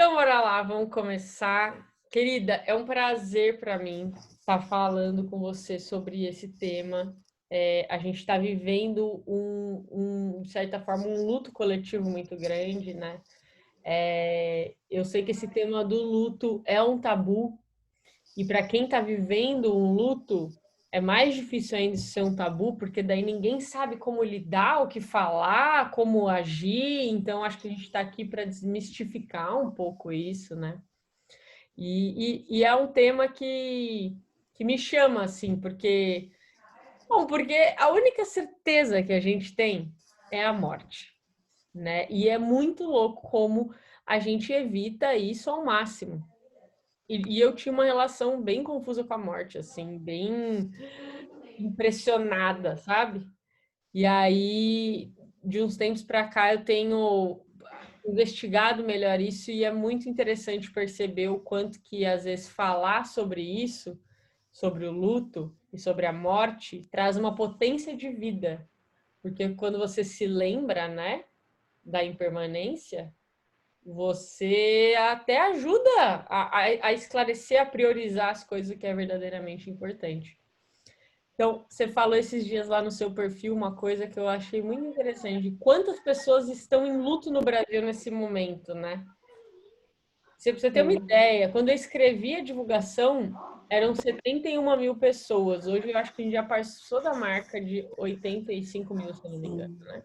Então, bora lá, vamos começar. Querida, é um prazer para mim estar falando com você sobre esse tema. A gente está vivendo de certa forma, um luto coletivo muito grande, né? Eu sei que esse tema do luto é um tabu, e para quem está vivendo um luto, é mais difícil ainda de ser um tabu, porque daí ninguém sabe como lidar, o que falar, como agir. Então, acho que a gente está aqui para desmistificar um pouco isso, né? E é um tema que me chama, assim, porque... Bom, porque a única certeza que a gente tem é a morte, né? E é muito louco como a gente evita isso ao máximo. E eu tinha uma relação bem confusa com a morte, assim, bem impressionada, sabe? E aí, de uns tempos para cá, eu tenho investigado melhor isso e é muito interessante perceber o quanto que, às vezes, falar sobre isso, sobre o luto e sobre a morte, traz uma potência de vida. Porque quando você se lembra, né, da impermanência, você até ajuda a esclarecer, a priorizar as coisas que é verdadeiramente importante. Então, você falou esses dias lá no seu perfil uma coisa que eu achei muito interessante. Quantas pessoas estão em luto no Brasil nesse momento, né? Se você ter uma ideia, quando eu escrevi a divulgação, eram 71 mil pessoas. Hoje eu acho que a gente já passou da marca de 85 mil, se eu não me engano, Sim. né?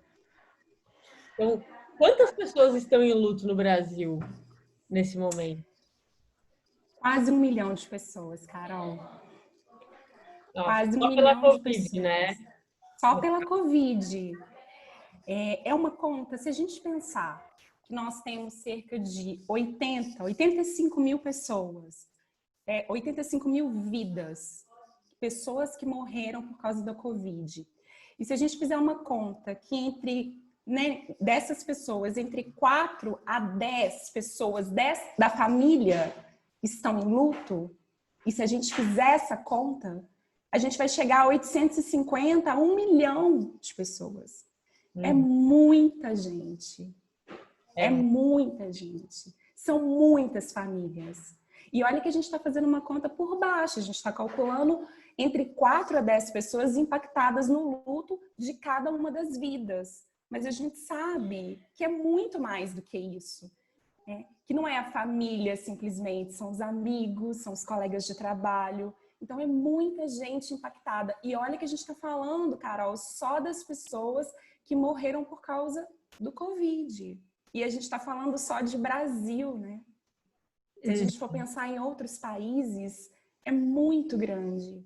Então, quantas pessoas estão em luto no Brasil nesse momento? Quase 1 milhão de pessoas, Carol. Nossa, Quase um só pela milhão de Covid, né? pessoas. Só pela Covid. É uma conta, se a gente pensar que nós temos cerca de 85 mil pessoas, 85 mil vidas, pessoas que morreram por causa da Covid. E se a gente fizer uma conta que dessas pessoas, entre 4 a 10 pessoas da família estão em luto, e se a gente fizer essa conta, a gente vai chegar a 850, a 1 milhão de pessoas. É muita gente. É muita gente. São muitas famílias. E olha que a gente está fazendo uma conta por baixo. A gente está calculando entre 4 a 10 pessoas impactadas no luto de cada uma das vidas. Mas a gente sabe que é muito mais do que isso. Que não é a família simplesmente, são os amigos, são os colegas de trabalho. Então é muita gente impactada. E olha que a gente está falando, Carol, só das pessoas que morreram por causa do Covid. E a gente está falando só de Brasil, né? Se a gente for pensar em outros países, é muito grande.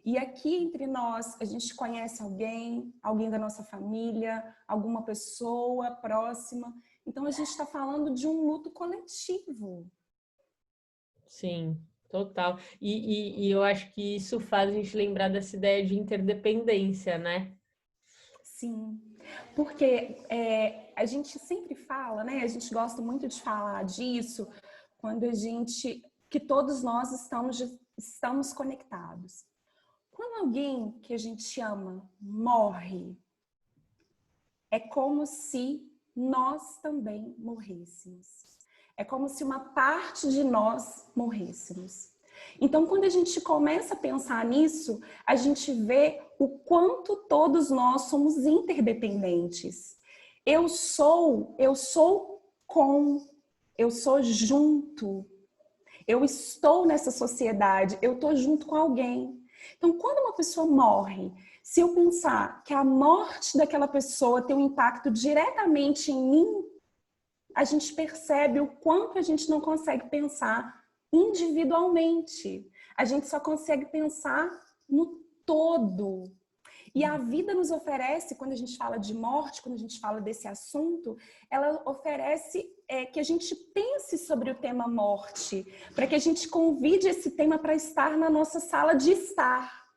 E aqui entre nós, a gente conhece alguém da nossa família, alguma pessoa próxima. Então a gente está falando de um luto coletivo. Sim, total. E eu acho que isso faz a gente lembrar dessa ideia de interdependência, né? Sim, porque a gente sempre fala, né? A gente gosta muito de falar disso quando que todos nós estamos conectados. Quando alguém que a gente ama morre, é como se nós também morrêssemos. É como se uma parte de nós morrêssemos. Então, quando a gente começa a pensar nisso, a gente vê o quanto todos nós somos interdependentes. Eu sou junto. Eu estou nessa sociedade, eu estou junto com alguém. Então, quando uma pessoa morre, se eu pensar que a morte daquela pessoa tem um impacto diretamente em mim, a gente percebe o quanto a gente não consegue pensar individualmente. A gente só consegue pensar no todo. E a vida nos oferece, quando a gente fala de morte, quando a gente fala desse assunto, ela oferece que a gente pense sobre o tema morte, para que a gente convide esse tema para estar na nossa sala de estar.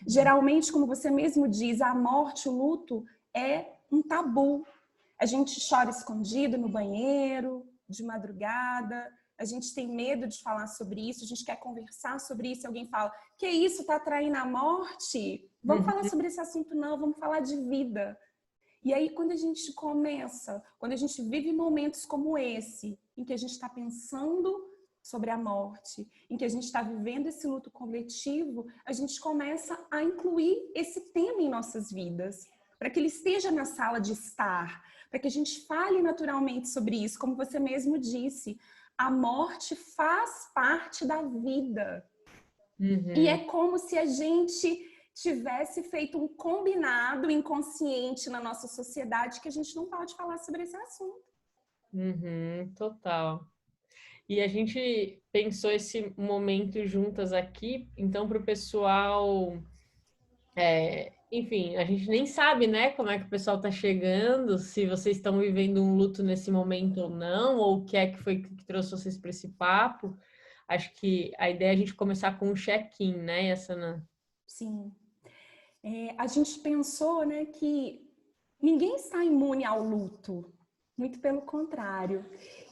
Geralmente, como você mesmo diz, a morte, o luto é um tabu. A gente chora escondido no banheiro, de madrugada, a gente tem medo de falar sobre isso, a gente quer conversar sobre isso, alguém fala, que isso, tá traindo a morte? Vamos falar sobre esse assunto não, vamos falar de vida. E aí, quando a gente começa, quando a gente vive momentos como esse, em que a gente está pensando sobre a morte, em que a gente está vivendo esse luto coletivo, a gente começa a incluir esse tema em nossas vidas, para que ele esteja na sala de estar, para que a gente fale naturalmente sobre isso, como você mesmo disse, a morte faz parte da vida. E é como se a gente tivesse feito um combinado inconsciente na nossa sociedade que a gente não pode falar sobre esse assunto. Total. E a gente pensou esse momento juntas aqui, então para o pessoal, enfim, a gente nem sabe, né, como é que o pessoal está chegando, se vocês estão vivendo um luto nesse momento ou não, ou o que é que foi que trouxe vocês para esse papo. Acho que a ideia é a gente começar com um check-in, né, Yassana? Sim. A gente pensou, né, que ninguém está imune ao luto, muito pelo contrário.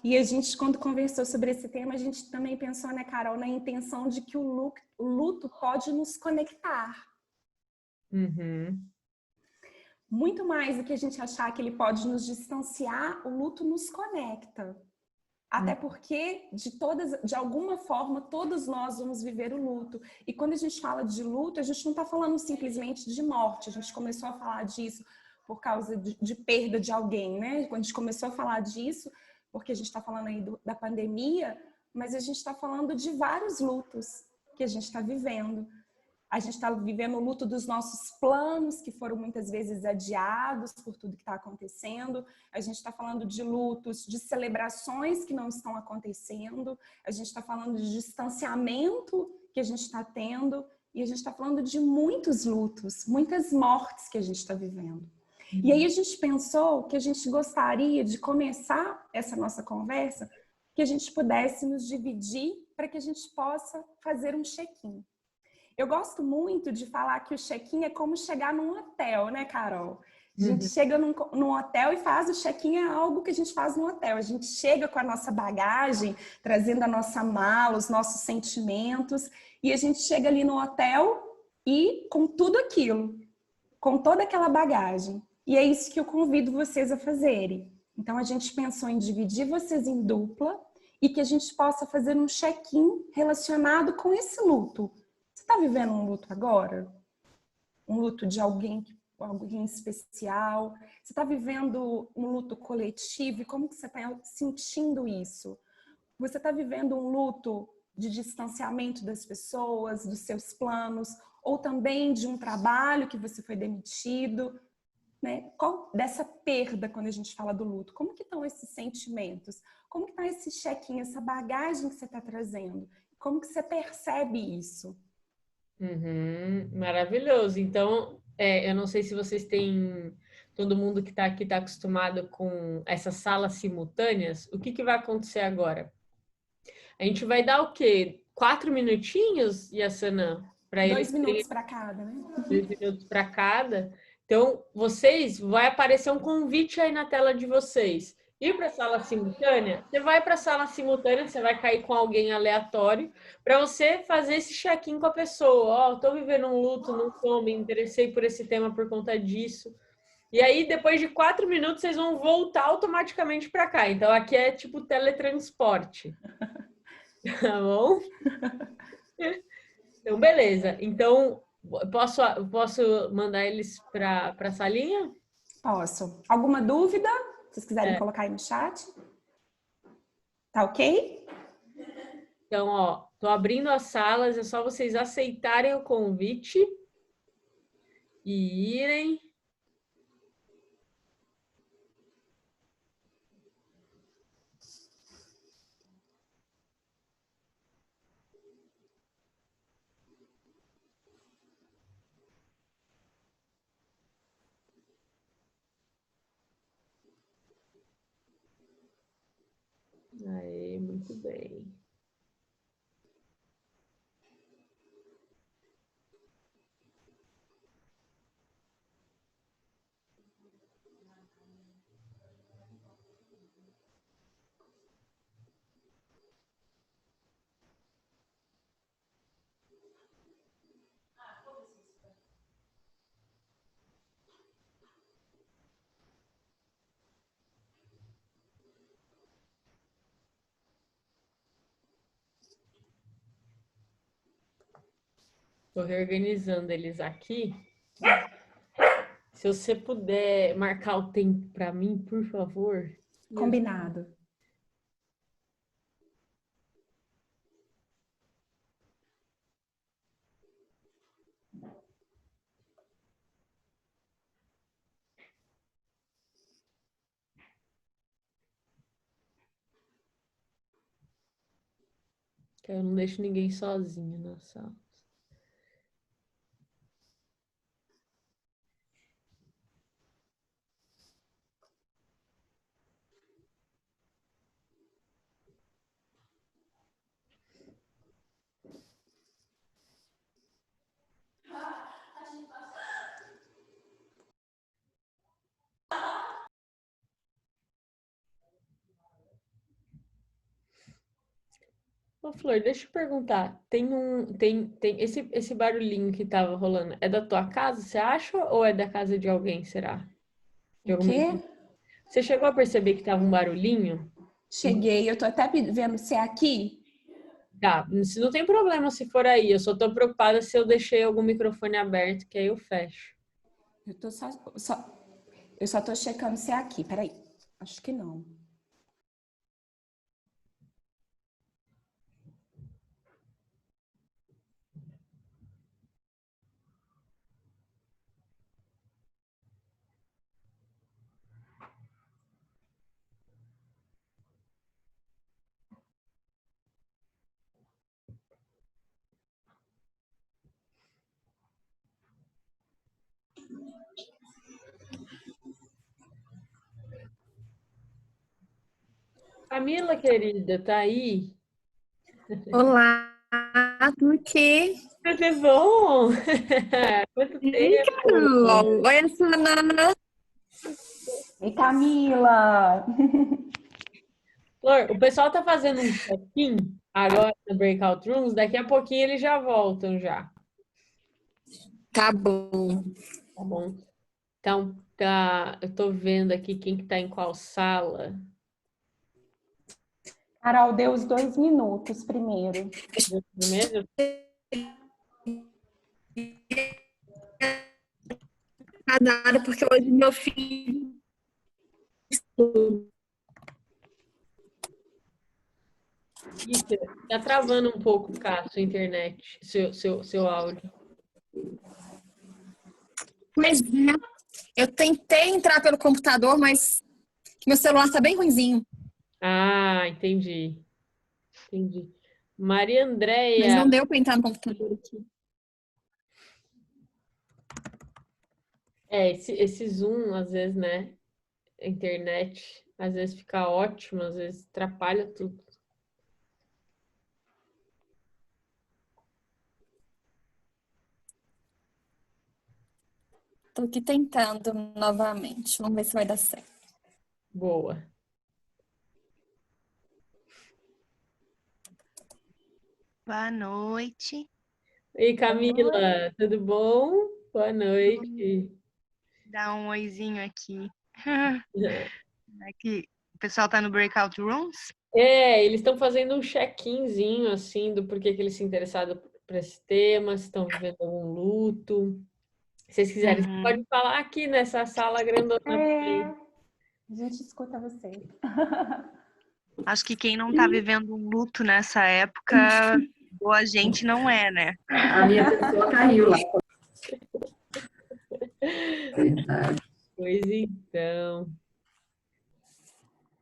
E a gente, quando conversou sobre esse tema, a gente também pensou, né, Carol, na intenção de que o luto pode nos conectar. Muito mais do que a gente achar que ele pode nos distanciar, o luto nos conecta. Até porque, de alguma forma, todos nós vamos viver o luto. E quando a gente fala de luto, a gente não está falando simplesmente de morte. A gente começou a falar disso por causa de perda de alguém, né? Quando a gente começou a falar disso, porque a gente está falando aí da pandemia, mas a gente está falando de vários lutos que a gente está vivendo. A gente está vivendo o luto dos nossos planos, que foram muitas vezes adiados por tudo que está acontecendo. A gente está falando de lutos, de celebrações que não estão acontecendo. A gente está falando de distanciamento que a gente está tendo. E a gente está falando de muitos lutos, muitas mortes que a gente está vivendo. E aí a gente pensou que a gente gostaria de começar essa nossa conversa, que a gente pudesse nos dividir para que a gente possa fazer um check-in. Eu gosto muito de falar que o check-in é como chegar num hotel, né, Carol? A gente chega num hotel e faz o check-in, é algo que a gente faz no hotel. A gente chega com a nossa bagagem, trazendo a nossa mala, os nossos sentimentos, e a gente chega ali no hotel e com tudo aquilo, com toda aquela bagagem. E é isso que eu convido vocês a fazerem. Então, a gente pensou em dividir vocês em dupla e que a gente possa fazer um check-in relacionado com esse luto. Você está vivendo um luto agora? Um luto de alguém especial? Você está vivendo um luto coletivo? E como que você está sentindo isso? Você está vivendo um luto de distanciamento das pessoas, dos seus planos, ou também de um trabalho que você foi demitido, né? Dessa perda, quando a gente fala do luto, como que estão esses sentimentos? Como que está esse check-in, essa bagagem que você está trazendo? Como que você percebe isso? Maravilhoso. Então, eu não sei se vocês têm, todo mundo que está aqui está acostumado com essas salas simultâneas. O que que vai acontecer agora? A gente vai dar o quê? 4 minutinhos, Yassana, para eles 2 minutos para cada, né? 2 minutos para cada. Então, vocês, vai aparecer um convite aí na tela de vocês. Ir para a sala simultânea, você vai para a sala simultânea, você vai cair com alguém aleatório para você fazer esse check-in com a pessoa. Ó, estou vivendo um luto, não tô, me interessei por esse tema por conta disso. E aí, depois de 4 minutos, vocês vão voltar automaticamente para cá. Então, aqui é tipo teletransporte. Tá bom? Então, beleza. Então, posso mandar eles para a salinha? Posso. Alguma dúvida? Se vocês quiserem É. colocar aí no chat. Tá ok? Então, ó, tô abrindo as salas, é só vocês aceitarem o convite e irem. Aí, muito bem. Tô reorganizando eles aqui. Se você puder marcar o tempo para mim, por favor. Combinado. Que eu não deixo ninguém sozinho na sala. Ô, Flor, deixa eu perguntar. Tem esse barulhinho que tava rolando. É da tua casa, você acha? Ou é da casa de alguém, será? De O alguma... quê? Você chegou a perceber que tava um barulhinho? Cheguei, eu tô até vendo se é aqui. Tá, se não tem problema se for aí. Eu só tô preocupada se eu deixei algum microfone aberto, que aí eu fecho. Eu tô eu só tô checando se é aqui. Peraí. Acho que não. Camila, querida, tá aí? Olá, tudo quê? Tudo bom? Quanto tempo? Carol? Oi, Sana. Ei, Camila! Flor, o pessoal tá fazendo um check-in agora no Breakout Rooms, daqui a pouquinho eles já voltam já, Tá bom. tá bom? Então, tá, eu tô vendo aqui quem que tá em qual sala. Carol, deu os 2 minutos primeiro. Primeiro, Nada, porque hoje meu filho. isso, tá travando um pouco, cá, sua internet, seu áudio. Pois é, eu tentei entrar pelo computador, mas meu celular tá bem ruinzinho. Ah, entendi, entendi. Maria Mas Andréia, não deu pra entrar no computador aqui. esse Zoom, às vezes, né, a internet, às vezes fica ótimo, às vezes atrapalha tudo. Tô aqui tentando novamente. Vamos ver se vai dar certo. Boa. Boa noite. Ei, Camila, tudo bom? Boa noite. Dá um oizinho aqui. Aqui, o pessoal tá no breakout rooms? Eles estão fazendo um check-inzinho, assim, do porquê que eles se interessaram por esse tema, se estão vivendo algum luto. Se vocês quiserem, você pode falar aqui nessa sala grandona. A gente escuta você. Acho que quem não tá vivendo um luto nessa época, boa gente não é, né? A minha pessoa caiu lá. Pois então.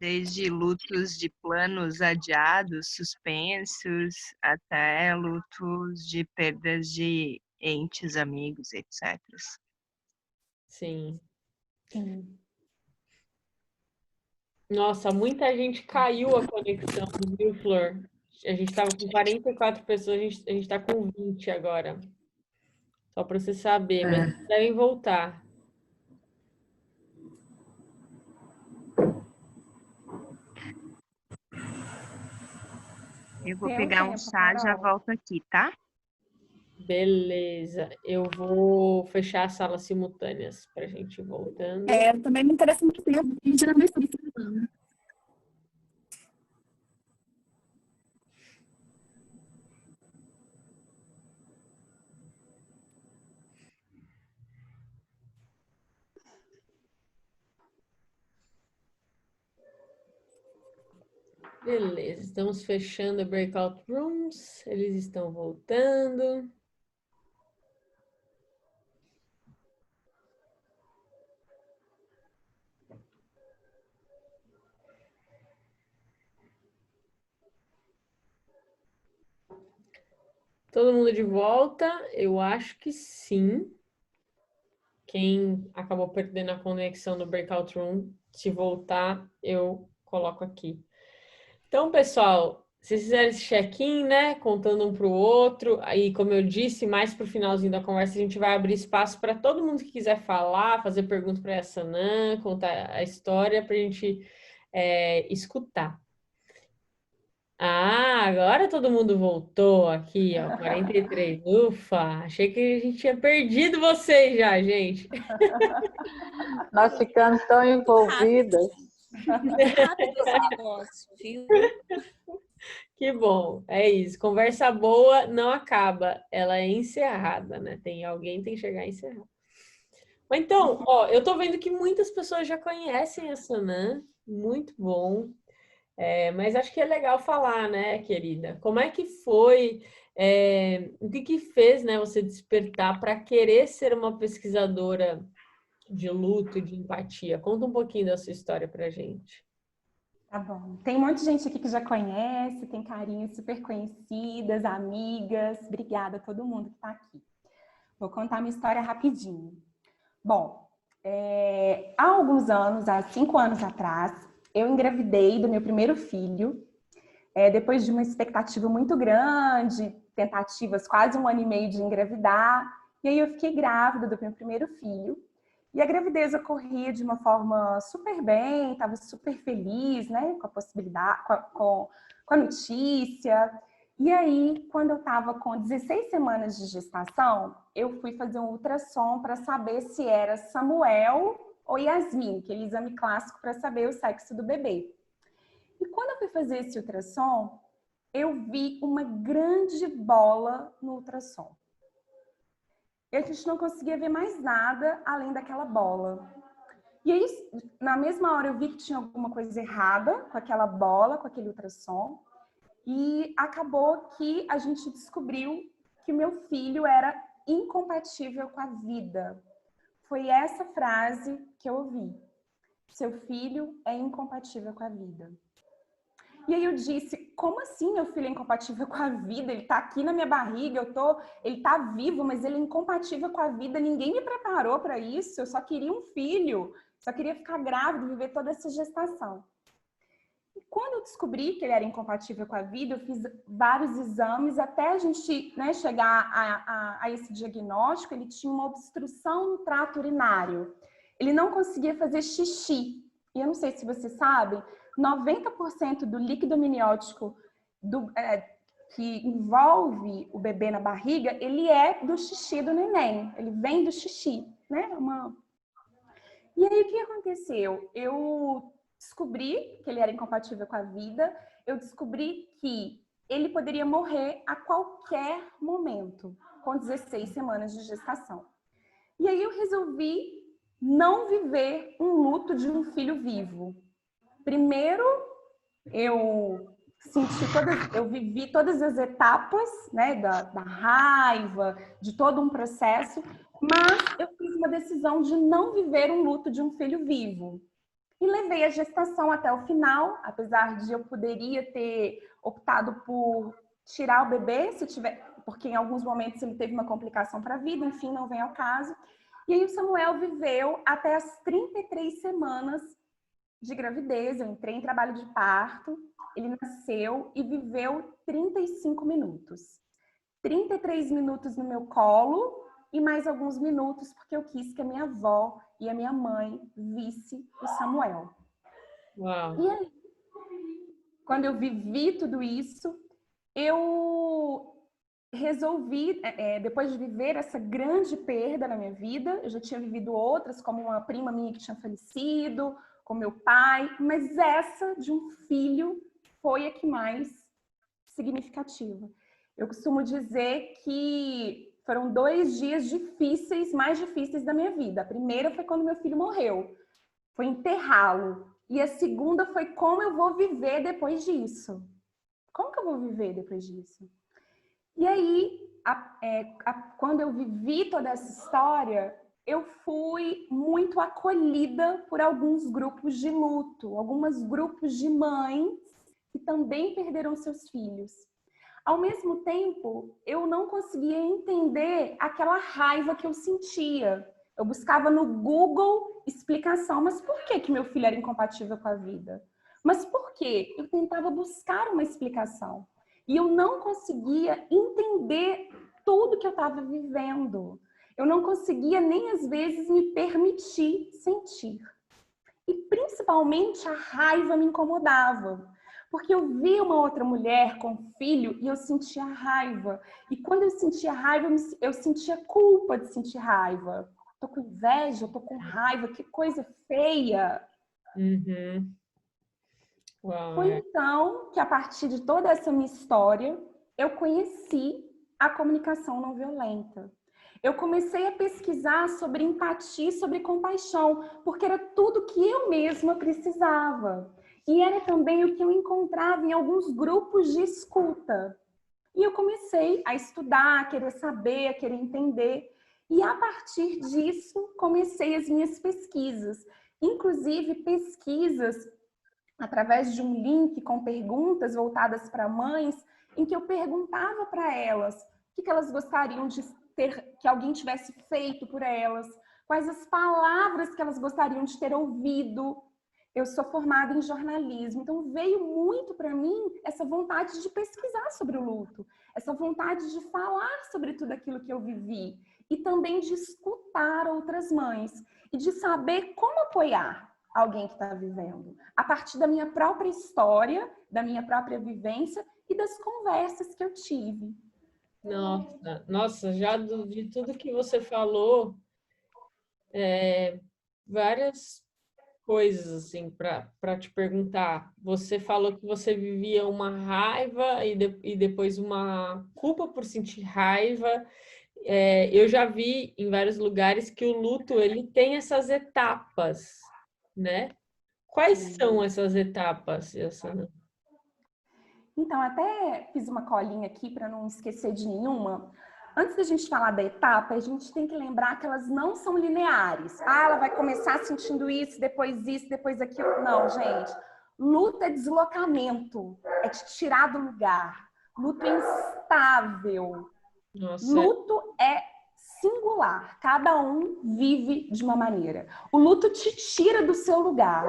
Desde lutos de planos adiados, suspensos, até lutos de perdas de entes, amigos, etc. Sim. Sim. Nossa, muita gente caiu a conexão, viu, Flor? A gente estava com 44 pessoas, a gente está com 20 agora. Só para você saber, mas É. devem voltar. Eu vou Deu pegar um tempo, chá, já Carol. volto aqui, tá? Beleza, eu vou fechar as salas simultâneas para a gente ir voltando. É, também me interessa muito tempo. A gente não vê sobre isso. Beleza, estamos fechando a breakout rooms. Eles estão voltando. Todo mundo de volta? Eu acho que sim. Quem acabou perdendo a conexão no breakout room, se voltar, eu coloco aqui. Então, pessoal, se vocês fizerem esse check-in, né, contando um para o outro, aí, como eu disse, mais para o finalzinho da conversa, a gente vai abrir espaço para todo mundo que quiser falar, fazer pergunta para a Sanam, contar a história, para a gente escutar. Ah, agora todo mundo voltou aqui, ó, 43. Ufa, achei que a gente tinha perdido vocês já, gente. Nós ficamos tão envolvidas. Rápido esse negócio, viu? Que bom, é isso. Conversa boa não acaba, ela é encerrada, né? Alguém tem que chegar a encerrar. Mas então, ó, eu tô vendo que muitas pessoas já conhecem a Sanam, muito bom. Mas acho que é legal falar, né, querida? Como é que foi, o que fez, né, você despertar para querer ser uma pesquisadora de luto e de empatia? Conta um pouquinho da sua história pra gente. Tá bom. Tem um monte de gente aqui que já conhece, tem carinhas super conhecidas, amigas. Obrigada a todo mundo que está aqui. Vou contar minha história rapidinho. Bom, há alguns anos, há 5 anos atrás, eu engravidei do meu primeiro filho, depois de uma expectativa muito grande, tentativas quase 1 ano e meio de engravidar, e aí eu fiquei grávida do meu primeiro filho. E a gravidez ocorria de uma forma super bem, estava super feliz, né, com a possibilidade, com a notícia. E aí, quando eu estava com 16 semanas de gestação, eu fui fazer um ultrassom para saber se era Samuel ou Yasmin, aquele exame clássico para saber o sexo do bebê. E quando eu fui fazer esse ultrassom, eu vi uma grande bola no ultrassom. E a gente não conseguia ver mais nada além daquela bola. E aí, na mesma hora, eu vi que tinha alguma coisa errada com aquela bola, com aquele ultrassom. E acabou que a gente descobriu que o meu filho era incompatível com a vida. Foi essa frase que eu ouvi. Seu filho é incompatível com a vida. E aí eu disse, como assim meu filho é incompatível com a vida? Ele tá aqui na minha barriga, ele tá vivo, mas ele é incompatível com a vida. Ninguém me preparou para isso, eu só queria um filho, só queria ficar grávida, viver toda essa gestação. E quando eu descobri que ele era incompatível com a vida, eu fiz vários exames até a gente, né, chegar a esse diagnóstico. Ele tinha uma obstrução no trato urinário. Ele não conseguia fazer xixi. E eu não sei se vocês sabem, 90% do líquido amniótico que envolve o bebê na barriga, ele é do xixi do neném. Ele vem do xixi, né? E aí, o que aconteceu? Eu descobri que ele era incompatível com a vida. Eu descobri que ele poderia morrer a qualquer momento, com 16 semanas de gestação. E aí, eu resolvi não viver um luto de um filho vivo. Primeiro, eu vivi todas as etapas, né, da raiva, de todo um processo, mas eu fiz uma decisão de não viver um luto de um filho vivo. E levei a gestação até o final, apesar de eu poderia ter optado por tirar o bebê, porque em alguns momentos ele teve uma complicação para a vida, enfim, não vem ao caso. E aí o Samuel viveu até as 33 semanas de gravidez. Eu entrei em trabalho de parto, ele nasceu e viveu 35 minutos. 33 minutos no meu colo e mais alguns minutos porque eu quis que a minha avó e a minha mãe visse o Samuel. Uau. E aí, quando eu vivi tudo isso, eu resolvi, depois de viver essa grande perda na minha vida, eu já tinha vivido outras, como uma prima minha que tinha falecido, com meu pai, mas essa de um filho foi a que mais significativa. Eu costumo dizer que foram 2 dias difíceis, mais difíceis da minha vida. A primeira foi quando meu filho morreu. Foi enterrá-lo. E a segunda foi como eu vou viver depois disso. Como que eu vou viver depois disso? E aí, quando eu vivi toda essa história, eu fui muito acolhida por alguns grupos de luto, alguns grupos de mães que também perderam seus filhos. Ao mesmo tempo, eu não conseguia entender aquela raiva que eu sentia. Eu buscava no Google explicação, mas por que meu filho era incompatível com a vida? Mas por quê? Eu tentava buscar uma explicação. E eu não conseguia entender tudo que eu estava vivendo. Eu não conseguia nem às vezes me permitir sentir. E principalmente a raiva me incomodava. Porque eu via uma outra mulher com um filho e eu sentia raiva. E quando eu sentia raiva, eu sentia culpa de sentir raiva. Tô com inveja, tô com raiva, que coisa feia. Uhum. Uau, Foi então que, a partir de toda essa minha história, eu conheci a comunicação não violenta. Eu comecei a pesquisar sobre empatia e sobre compaixão, porque era tudo que eu mesma precisava. E era também o que eu encontrava em alguns grupos de escuta. E eu comecei a estudar, a querer saber, a querer entender. E a partir disso, comecei as minhas pesquisas. Inclusive, pesquisas através de um link com perguntas voltadas para mães, em que eu perguntava para elas o que elas gostariam de ter, que alguém tivesse feito por elas, quais as palavras que elas gostariam de ter ouvido. Eu sou formada em jornalismo, então veio muito para mim essa vontade de pesquisar sobre o luto, essa vontade de falar sobre tudo aquilo que eu vivi e também de escutar outras mães e de saber como apoiar alguém que está vivendo, a partir da minha própria história, da minha própria vivência e das conversas que eu tive. Nossa, já de tudo que você falou, várias coisas assim para te perguntar. Você falou que você vivia uma raiva e depois uma culpa por sentir raiva. Eu já vi em vários lugares que o luto ele tem essas etapas, né? Quais são essas etapas, Yassana? Então, até fiz uma colinha aqui para não esquecer de nenhuma. Antes da gente falar da etapa, a gente tem que lembrar que elas não são lineares. Ah, ela vai começar sentindo isso, depois aquilo. Não, gente. Luto é deslocamento, é te tirar do lugar. Luto é instável. Nossa, Luto é singular. Cada um vive de uma maneira. O luto te tira do seu lugar.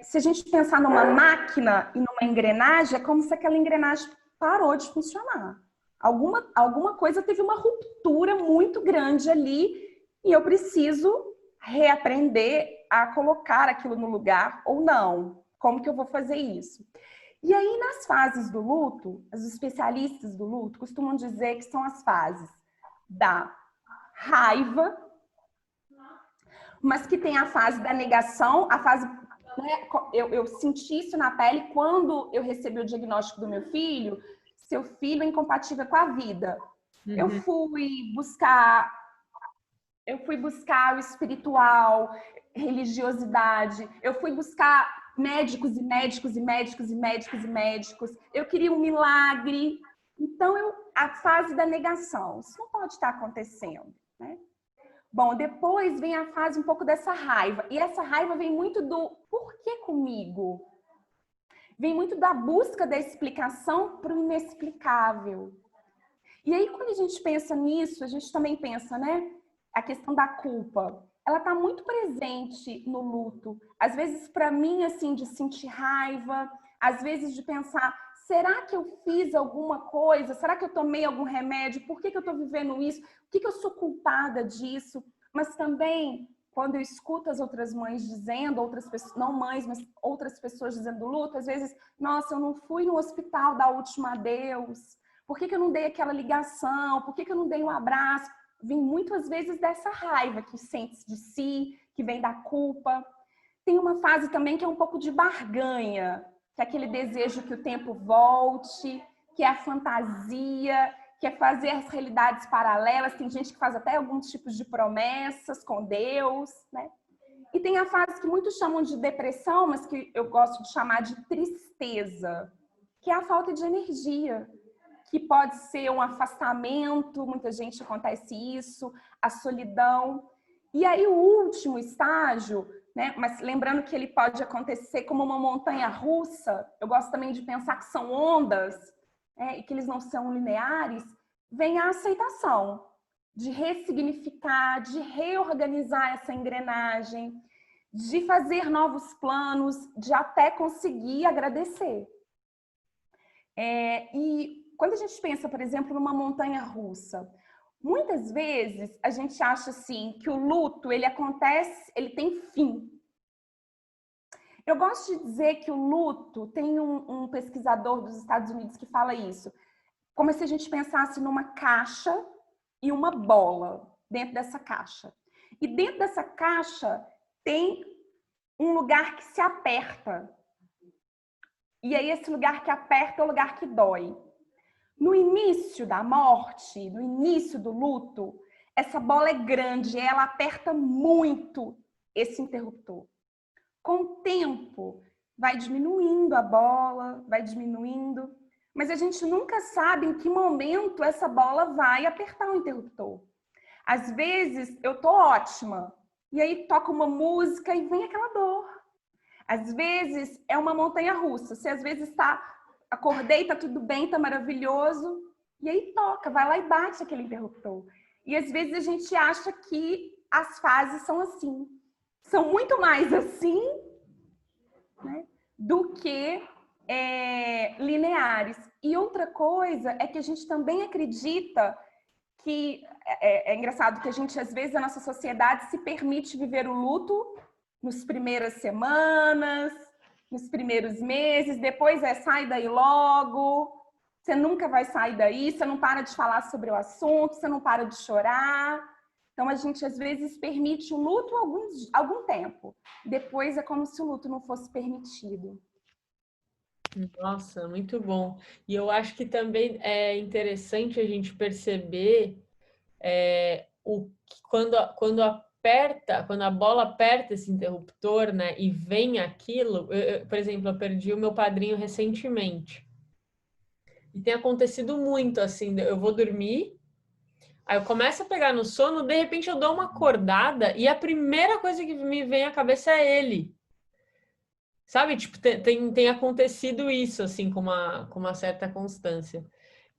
Se a gente pensar numa máquina e numa engrenagem, é como se aquela engrenagem parou de funcionar. Alguma coisa teve uma ruptura muito grande ali e eu preciso reaprender a colocar aquilo no lugar ou não. Como que eu vou fazer isso? E aí, nas fases do luto, os especialistas do luto costumam dizer que são as fases da raiva, mas que tem a fase da negação, a fase... Eu senti isso na pele quando eu recebi o diagnóstico do meu filho. Seu filho é incompatível com a vida. Uhum. Eu fui buscar o espiritual, religiosidade. Eu fui buscar médicos e médicos e médicos e médicos e médicos. Eu queria um milagre. Então, a fase da negação. Isso não pode estar acontecendo, né? Bom, depois vem a fase um pouco dessa raiva. E essa raiva vem muito do por que comigo? Vem muito da busca da explicação para o inexplicável. E aí, quando a gente pensa nisso, a gente também pensa, né? A questão da culpa. Ela está muito presente no luto. Às vezes, para mim, assim, de sentir raiva. Às vezes, de pensar, será que eu fiz alguma coisa? Será que eu tomei algum remédio? Por que eu estou vivendo isso? Por que eu sou culpada disso? Mas também, quando eu escuto as outras mães dizendo, outras pessoas, não mães, mas outras pessoas dizendo luto, às vezes, nossa, eu não fui no hospital dar o último adeus. Por que eu não dei aquela ligação? Por que eu não dei um abraço? Vem muitas vezes dessa raiva que sente de si, que vem da culpa. Tem uma fase também que é um pouco de barganha, que é aquele desejo que o tempo volte, que é a fantasia, que é fazer as realidades paralelas. Tem gente que faz até alguns tipos de promessas com Deus, né? E tem a fase que muitos chamam de depressão, mas que eu gosto de chamar de tristeza, que é a falta de energia, que pode ser um afastamento, muita gente acontece isso, a solidão. E aí o último estágio, né, mas lembrando que ele pode acontecer como uma montanha russa, eu gosto também de pensar que são ondas, e que eles não são lineares, vem a aceitação, de ressignificar, de reorganizar essa engrenagem, de fazer novos planos, de até conseguir agradecer. E quando a gente pensa, por exemplo, numa montanha russa, muitas vezes a gente acha assim que o luto, ele acontece, ele tem fim. Eu gosto de dizer que o luto, tem um pesquisador dos Estados Unidos que fala isso, como se a gente pensasse numa caixa e uma bola dentro dessa caixa. E dentro dessa caixa tem um lugar que se aperta. E aí esse lugar que aperta é o lugar que dói. No início da morte, no início do luto, essa bola é grande, ela aperta muito esse interruptor. Com o tempo, vai diminuindo a bola, vai diminuindo, mas a gente nunca sabe em que momento essa bola vai apertar o interruptor. Às vezes, eu tô ótima, e aí toca uma música e vem aquela dor. Às vezes, é uma montanha russa. Você às vezes acordei, tá tudo bem, tá maravilhoso, e aí toca, vai lá e bate aquele interruptor. E às vezes a gente acha que as fases são assim. São muito mais assim, né, do que lineares. E outra coisa é que a gente também acredita que é engraçado que a gente, às vezes, a nossa sociedade se permite viver o luto nas primeiras semanas, nos primeiros meses, depois sai daí logo, você nunca vai sair daí, você não para de falar sobre o assunto, você não para de chorar. Então, a gente, às vezes, permite o luto algum tempo. Depois é como se o luto não fosse permitido. Nossa, muito bom. E eu acho que também é interessante a gente perceber quando a bola aperta esse interruptor, né, e vem aquilo. Por exemplo, eu perdi o meu padrinho recentemente. E tem acontecido muito, assim, eu vou dormir, aí eu começo a pegar no sono, de repente eu dou uma acordada e a primeira coisa que me vem à cabeça é ele. Sabe, tipo, tem acontecido isso, assim, com uma certa constância.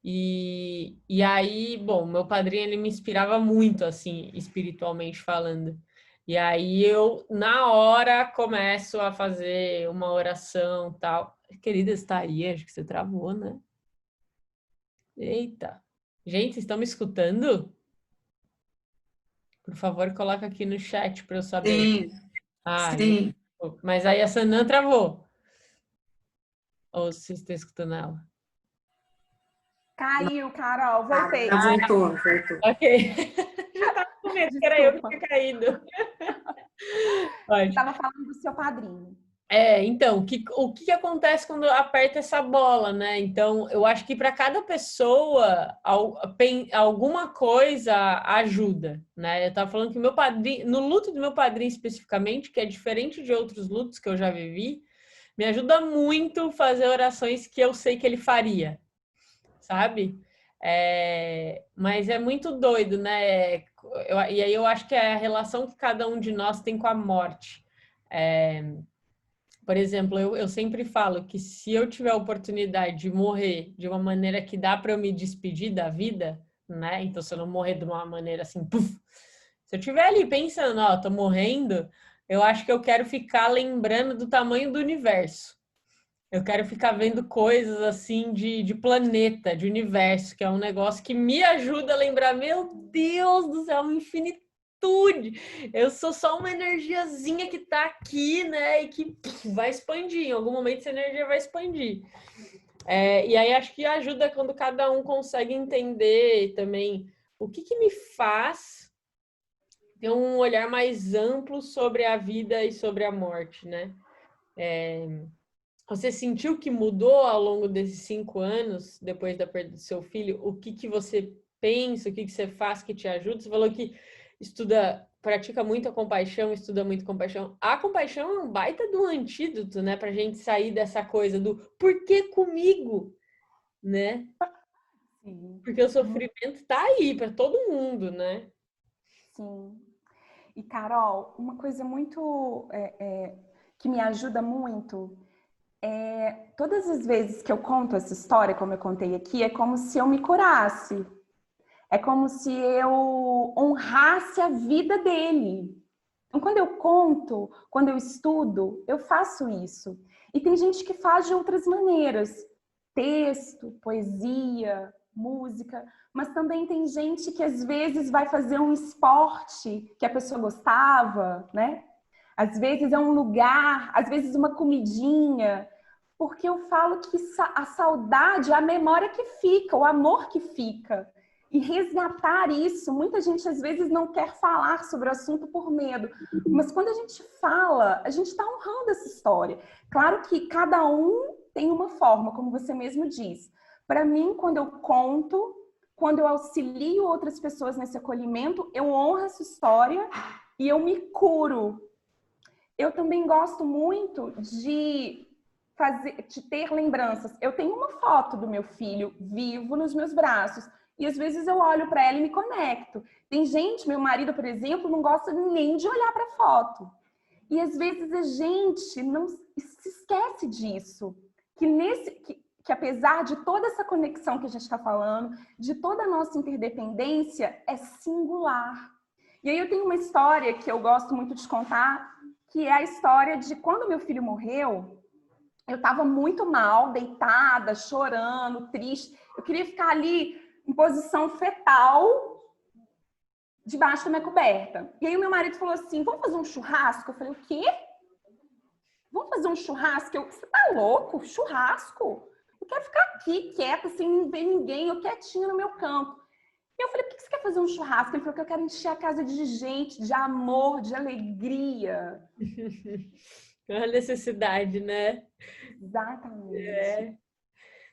E aí, bom, meu padrinho, ele me inspirava muito, assim, espiritualmente falando. E aí eu, na hora, começo a fazer uma oração, tal. Querida, estaria, acho que você travou, né? Eita. Gente, vocês estão me escutando? Por favor, coloca aqui no chat para eu saber. Sim, Ah, sim. mas aí a Sanã travou. Ou vocês estão escutando ela? Caiu, Carol, voltei. Voltou. Ok. Já estava com medo que era eu que tinha caído. Você estava falando do seu padrinho. Então, o que acontece quando aperta essa bola, né? Então, eu acho que para cada pessoa, alguma coisa ajuda, né? Eu estava falando que meu padrinho, no luto do meu padrinho especificamente, que é diferente de outros lutos que eu já vivi, me ajuda muito fazer orações que eu sei que ele faria, sabe? Mas é muito doido, né? E aí eu acho que é a relação que cada um de nós tem com a morte. Por exemplo, eu sempre falo que se eu tiver a oportunidade de morrer de uma maneira que dá para eu me despedir da vida, né? Então, se eu não morrer de uma maneira assim, puff, se eu estiver ali pensando, ó, tô morrendo, eu acho que eu quero ficar lembrando do tamanho do universo. Eu quero ficar vendo coisas assim de planeta, de universo, que é um negócio que me ajuda a lembrar, meu Deus do céu, uma infinitude. Eu sou só uma energiazinha que tá aqui, né? E que vai expandir. Em algum momento essa energia vai expandir. E aí acho que ajuda quando cada um consegue entender também o que me faz ter um olhar mais amplo sobre a vida e sobre a morte, né? Você sentiu que mudou ao longo desses 5 anos, depois da perda do seu filho? O que você pensa, o que você faz que te ajuda? Você falou que estuda pratica muito a compaixão, estuda muito compaixão. A compaixão é um baita do antídoto, né? Pra gente sair dessa coisa do por que comigo, né? Sim. Porque o sofrimento tá aí para todo mundo, né? Sim. E, Carol, uma coisa muito que me ajuda muito todas as vezes que eu conto essa história, como eu contei aqui, é como se eu me curasse. É como se eu honrasse a vida dele. Então, quando eu conto, quando eu estudo, eu faço isso. E tem gente que faz de outras maneiras. Texto, poesia, música. Mas também tem gente que às vezes vai fazer um esporte que a pessoa gostava, né? Às vezes é um lugar, às vezes uma comidinha. Porque eu falo que a saudade é a memória que fica, o amor que fica. E resgatar isso, muita gente às vezes não quer falar sobre o assunto por medo. Mas quando a gente fala, a gente está honrando essa história. Claro que cada um tem uma forma, como você mesmo diz. Para mim, quando eu conto, quando eu auxilio outras pessoas nesse acolhimento, eu honro essa história e eu me curo. Eu também gosto muito de ter lembranças. Eu tenho uma foto do meu filho vivo nos meus braços. E às vezes eu olho para ela e me conecto. Tem gente, meu marido, por exemplo, não gosta nem de olhar para a foto. E às vezes a gente não se esquece disso. Que apesar de toda essa conexão que a gente está falando, de toda a nossa interdependência, é singular. E aí eu tenho uma história que eu gosto muito de contar, que é a história de quando meu filho morreu, eu estava muito mal, deitada, chorando, triste. Eu queria ficar ali em posição fetal, debaixo da minha coberta. E aí o meu marido falou assim, vamos fazer um churrasco? Eu falei, o quê? Vamos fazer um churrasco? Você tá louco? Churrasco? Eu quero ficar aqui, quieta, sem ver ninguém, eu quietinha no meu canto. E eu falei, por que você quer fazer um churrasco? Ele falou que eu quero encher a casa de gente, de amor, de alegria. É a necessidade, né? Exatamente. É.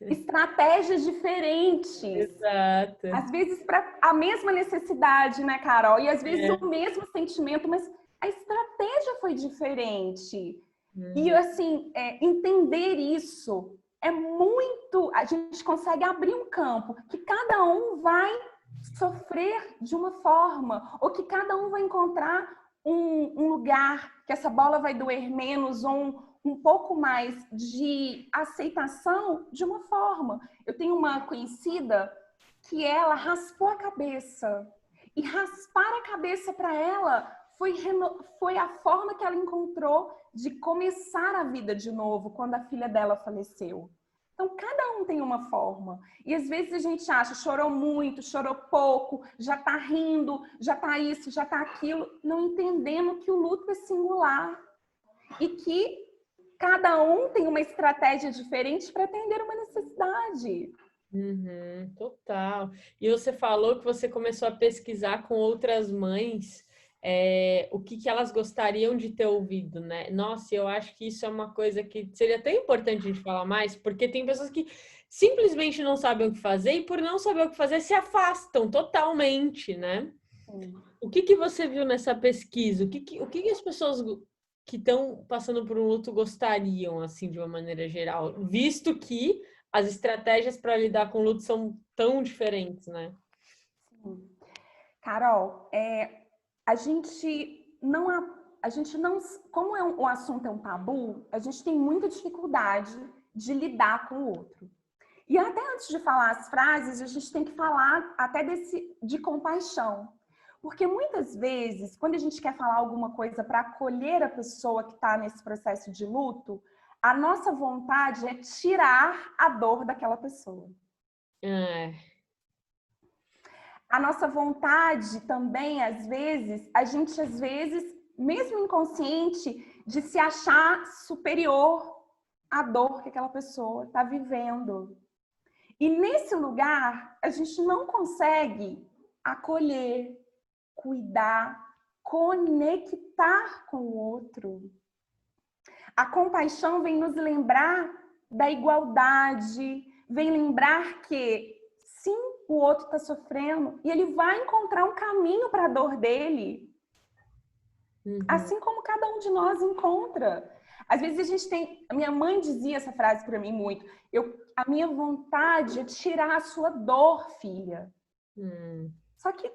Estratégias diferentes. Exato. Às vezes para a mesma necessidade, né, Carol? E às vezes o mesmo sentimento, mas a estratégia foi diferente. E assim, entender isso é muito... A gente consegue abrir um campo que cada um vai sofrer de uma forma, ou que cada um vai encontrar um lugar que essa bola vai doer menos, ou um pouco mais de aceitação de uma forma. Eu tenho uma conhecida que ela raspou a cabeça. E raspar a cabeça para ela foi a forma que ela encontrou de começar a vida de novo quando a filha dela faleceu. Então, cada um tem uma forma. E às vezes a gente acha, chorou muito, chorou pouco, já tá rindo, já tá isso, já tá aquilo, não entendendo que o luto é singular. E que cada um tem uma estratégia diferente para atender uma necessidade. Total. E você falou que você começou a pesquisar com outras mães o que elas gostariam de ter ouvido, né? Nossa, eu acho que isso é uma coisa que seria tão importante a gente falar mais, porque tem pessoas que simplesmente não sabem o que fazer e por não saber o que fazer se afastam totalmente, né? O que você viu nessa pesquisa? O que as pessoas que estão passando por um luto gostariam, assim, de uma maneira geral, visto que as estratégias para lidar com o luto são tão diferentes, né? Carol, a gente não, como o assunto é um tabu, a gente tem muita dificuldade de lidar com o outro. E até antes de falar as frases, a gente tem que falar até de compaixão. Porque muitas vezes, quando a gente quer falar alguma coisa para acolher a pessoa que está nesse processo de luto, a nossa vontade é tirar a dor daquela pessoa. A nossa vontade também, às vezes, mesmo inconsciente, de se achar superior à dor que aquela pessoa está vivendo. E nesse lugar, a gente não consegue acolher, cuidar, conectar com o outro. A compaixão vem nos lembrar da igualdade, vem lembrar que, sim, o outro está sofrendo e ele vai encontrar um caminho para a dor dele. Assim como cada um de nós encontra. Às vezes a gente tem... A minha mãe dizia essa frase para mim muito. A minha vontade é tirar a sua dor, filha. Só que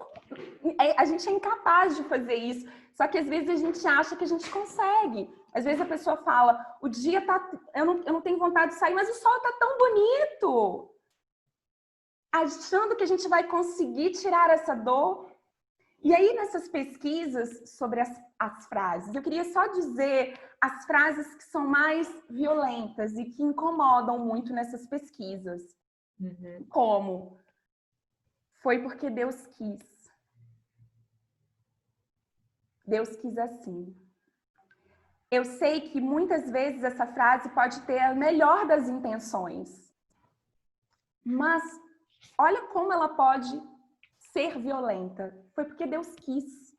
a gente é incapaz de fazer isso. Só que às vezes a gente acha que a gente consegue. Às vezes a pessoa fala, o dia tá... Eu não tenho vontade de sair, mas o sol tá tão bonito. Achando que a gente vai conseguir tirar essa dor. E aí, nessas pesquisas sobre as frases, eu queria só dizer as frases que são mais violentas e que incomodam muito nessas pesquisas. Como? Foi porque Deus quis. Deus quis assim. Eu sei que muitas vezes essa frase pode ter a melhor das intenções. Mas olha como ela pode ser violenta. Foi porque Deus quis.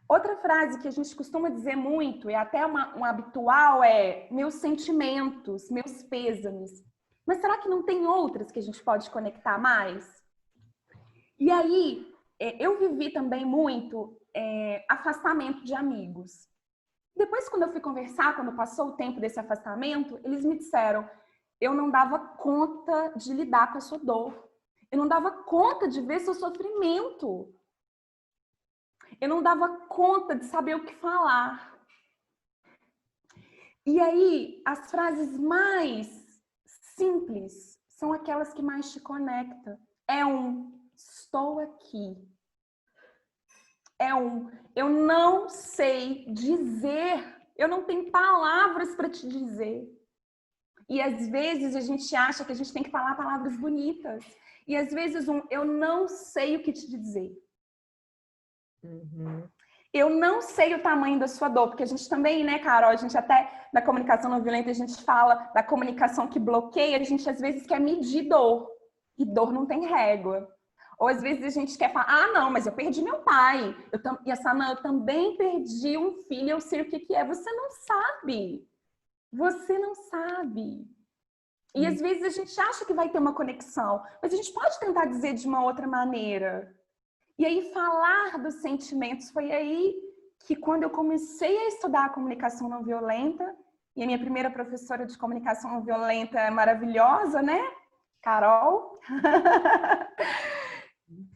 Outra frase que a gente costuma dizer muito, e até um habitual, é meus sentimentos, meus pêsames. Mas será que não tem outras que a gente pode conectar mais? E aí, eu vivi também muito afastamento de amigos. Depois, quando eu fui conversar, quando passou o tempo desse afastamento, eles me disseram, eu não dava conta de lidar com a sua dor. Eu não dava conta de ver seu sofrimento. Eu não dava conta de saber o que falar. E aí, as frases mais simples são aquelas que mais te conectam. Estou aqui. Eu não sei dizer. Eu não tenho palavras para te dizer. E às vezes a gente acha que a gente tem que falar palavras bonitas. E às vezes eu não sei o que te dizer. Eu não sei o tamanho da sua dor, porque a gente também, né, Carol, a gente até, na comunicação não violenta, a gente fala da comunicação que bloqueia, a gente às vezes quer medir dor, e dor não tem régua. Ou às vezes a gente quer falar, não, mas eu perdi meu pai, eu também perdi um filho, eu sei o que é. Você não sabe. Você não sabe. E às vezes a gente acha que vai ter uma conexão, mas a gente pode tentar dizer de uma outra maneira. E aí, falar dos sentimentos, foi aí que quando eu comecei a estudar a comunicação não violenta, e a minha primeira professora de comunicação não violenta é maravilhosa, né? Carol.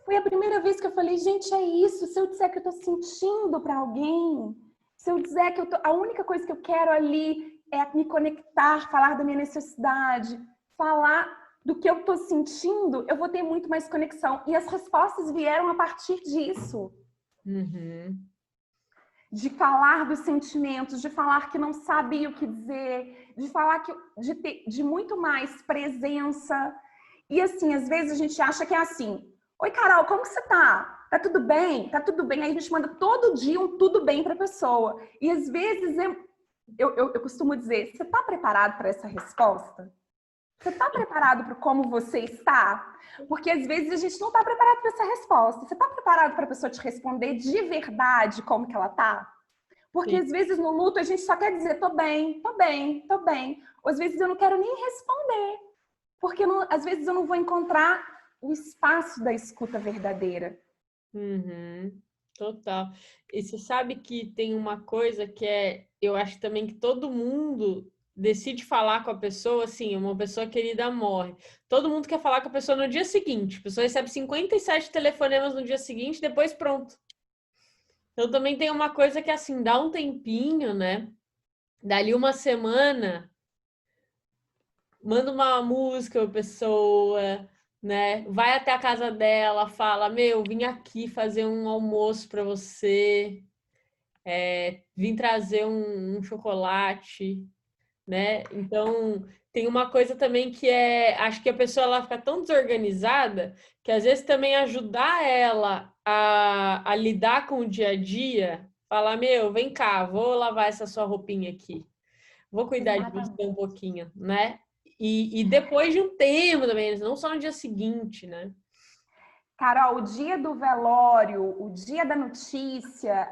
Foi a primeira vez que eu falei, gente, é isso. Se eu disser que eu tô sentindo para alguém, se eu dizer que a única coisa que eu quero ali é me conectar, falar da minha necessidade, falar do que eu estou sentindo, eu vou ter muito mais conexão. E as respostas vieram a partir disso. De falar dos sentimentos, de falar que não sabia o que dizer, de falar de muito mais presença. E assim, às vezes a gente acha que é assim, oi, Carol, como que você tá? Tá tudo bem? Tá tudo bem. Aí a gente manda todo dia um tudo bem para a pessoa. E às vezes eu costumo dizer, você tá preparado para essa resposta? Você está preparado para como você está? Porque às vezes a gente não está preparado para essa resposta. Você está preparado para a pessoa te responder de verdade como que ela está? Porque às vezes no luto a gente só quer dizer tô bem, tô bem, tô bem. Ou às vezes eu não quero nem responder. Porque às vezes eu não vou encontrar o espaço da escuta verdadeira. Total. E você sabe que tem uma coisa que eu acho também que todo mundo decide falar com a pessoa, assim, uma pessoa querida morre. Todo mundo quer falar com a pessoa no dia seguinte. A pessoa recebe 57 telefonemas no dia seguinte, depois pronto. Então também tem uma coisa que, assim, dá um tempinho, né? Dali uma semana, manda uma música pra pessoa, né? Vai até a casa dela, fala, vim aqui fazer um almoço para você, vim trazer um chocolate, né? Então, tem uma coisa também que acho que a pessoa ela fica tão desorganizada que às vezes também ajudar ela a lidar com o dia a dia, falar, vem cá, vou lavar essa sua roupinha aqui, vou cuidar de você um pouquinho, né? E depois de um tempo também, não só no dia seguinte, né? Carol, o dia do velório, o dia da notícia,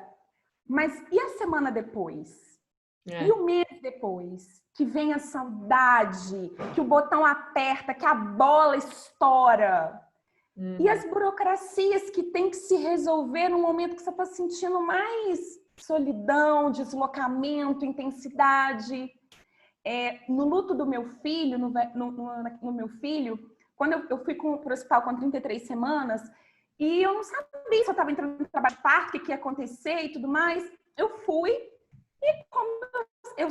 mas e a semana depois? E o mês depois? Que vem a saudade, que o botão aperta, que a bola estoura. E as burocracias que tem que se resolver no momento que você está sentindo mais solidão, deslocamento, intensidade. No luto do meu filho, no meu filho, quando eu fui para o hospital com 33 semanas, e eu não sabia se eu estava entrando no trabalho de parto, o que ia acontecer e tudo mais. Eu fui, e como eu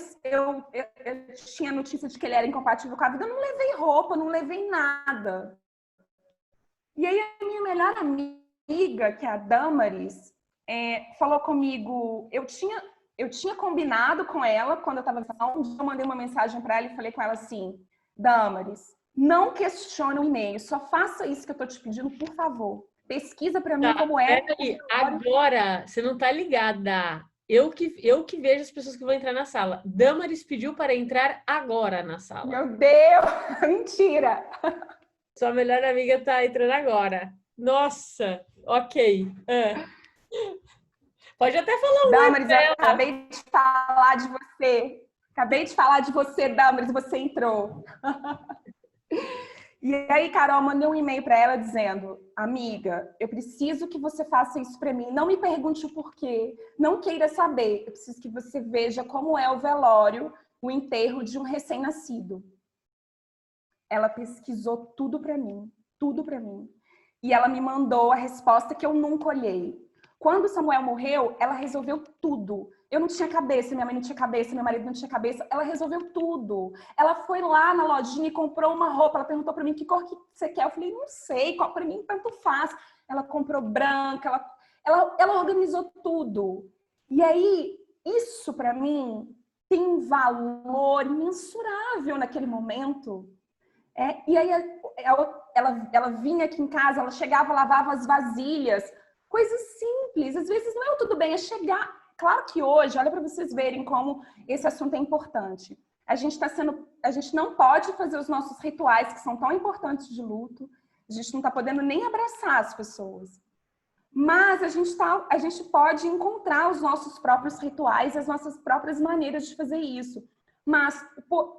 tinha notícia de que ele era incompatível com a vida, eu não levei roupa, não levei nada. E aí a minha melhor amiga, que é a Damaris, falou comigo, eu tinha combinado com ela, quando eu estava um dia eu mandei uma mensagem para ela e falei com ela assim, Damaris, não questione o e-mail, só faça isso que eu estou te pedindo, por favor. Pesquisa para mim como é. Peraí, agora, você não tá ligada. Eu que vejo as pessoas que vão entrar na sala. Damaris pediu para entrar agora na sala. Meu Deus, mentira! Sua melhor amiga tá entrando agora. Nossa, ok. Pode até falar um Damaris, dela. eu acabei de falar de você. Acabei de falar de você, Damaris, você entrou. E aí, Carol, mandei um e-mail para ela dizendo, amiga, eu preciso que você faça isso para mim. Não me pergunte o porquê, não queira saber. Eu preciso que você veja como é o velório, o enterro de um recém-nascido. Ela pesquisou tudo para mim, tudo para mim. E ela me mandou a resposta que eu nunca olhei. Quando Samuel morreu, ela resolveu tudo. Eu não tinha cabeça, minha mãe não tinha cabeça, meu marido não tinha cabeça. Ela resolveu tudo. Ela foi lá na lojinha e comprou uma roupa. Ela perguntou para mim que cor que você quer. Eu falei, não sei, qual para mim tanto faz. Ela comprou branca, ela organizou tudo. E aí, isso para mim tem um valor imensurável naquele momento. E aí ela vinha aqui em casa, ela chegava, lavava as vasilhas, coisas simples. Às vezes não é o tudo bem, é chegar. Claro que hoje, olha para vocês verem como esse assunto é importante. A gente não pode fazer os nossos rituais que são tão importantes de luto. A gente não está podendo nem abraçar as pessoas. Mas a gente pode encontrar os nossos próprios rituais, as nossas próprias maneiras de fazer isso. Mas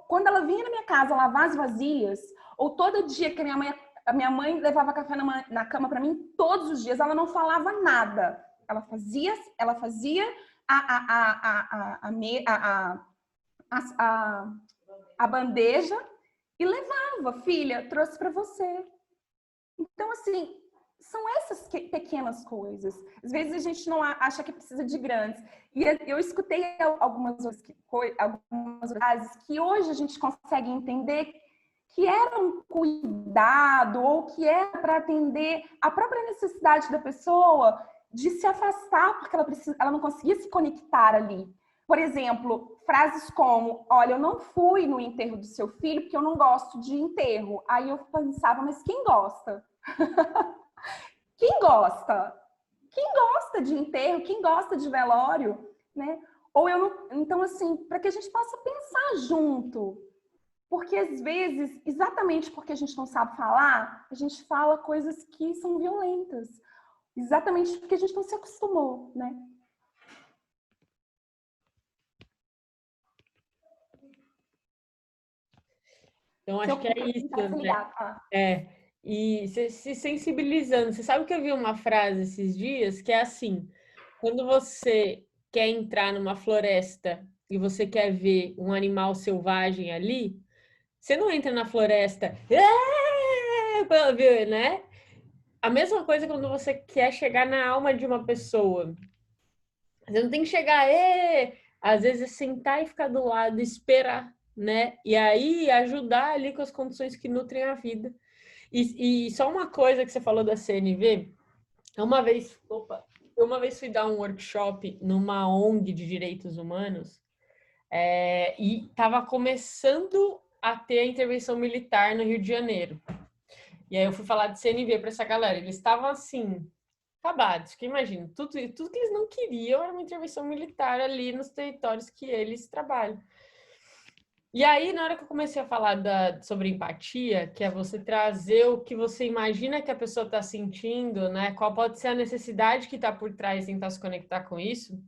quando ela vinha na minha casa lavar as vasilhas, ou todo dia que a minha mãe levava café na cama para mim, todos os dias, ela não falava nada. Ela fazia a bandeja e levava, filha, trouxe para você. Então, assim, são essas pequenas coisas. Às vezes a gente não acha que precisa de grandes. E eu escutei algumas frases que hoje a gente consegue entender que era um cuidado ou que era para atender a própria necessidade da pessoa de se afastar porque ela não conseguia se conectar ali. Por exemplo, frases como, olha, eu não fui no enterro do seu filho porque eu não gosto de enterro. Aí eu pensava, mas quem gosta? Quem gosta? Quem gosta de enterro? Quem gosta de velório? Né? Então, assim, para que a gente possa pensar junto. Porque, às vezes, exatamente porque a gente não sabe falar, a gente fala coisas que são violentas. Exatamente porque a gente não se acostumou, né? Então, acho que é isso, né? E se sensibilizando. Você sabe que eu vi uma frase esses dias que é assim: quando você quer entrar numa floresta e você quer ver um animal selvagem ali, você não entra na floresta, né? A mesma coisa quando você quer chegar na alma de uma pessoa. Você não tem que chegar, às vezes é sentar e ficar do lado, esperar, né? E aí ajudar ali com as condições que nutrem a vida. E só uma coisa que você falou da CNV, eu uma vez fui dar um workshop numa ONG de direitos humanos e estava começando a ter a intervenção militar no Rio de Janeiro. E aí eu fui falar de CNV para essa galera. Eles estavam assim, acabados, que imagina, tudo que eles não queriam era uma intervenção militar ali nos territórios que eles trabalham. E aí, na hora que eu comecei a falar sobre empatia, que é você trazer o que você imagina que a pessoa está sentindo, né? Qual pode ser a necessidade que está por trás e tentar se conectar com isso,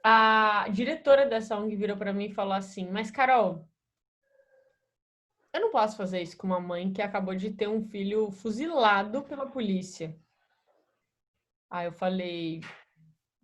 a diretora dessa ONG virou para mim e falou assim, mas Carol, eu não posso fazer isso com uma mãe que acabou de ter um filho fuzilado pela polícia. Aí eu falei,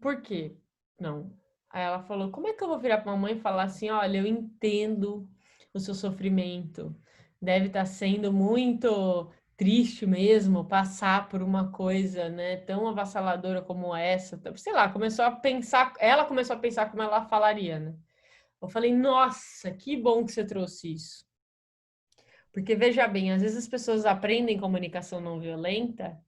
por quê? Não. Aí ela falou, como é que eu vou virar para uma mãe e falar assim, olha, eu entendo o seu sofrimento. Deve estar sendo muito triste mesmo passar por uma coisa, né, tão avassaladora como essa. Sei lá, começou a pensar, ela começou a pensar como ela falaria, né? Eu falei, nossa, que bom que você trouxe isso. Porque veja bem, às vezes as pessoas aprendem comunicação não violenta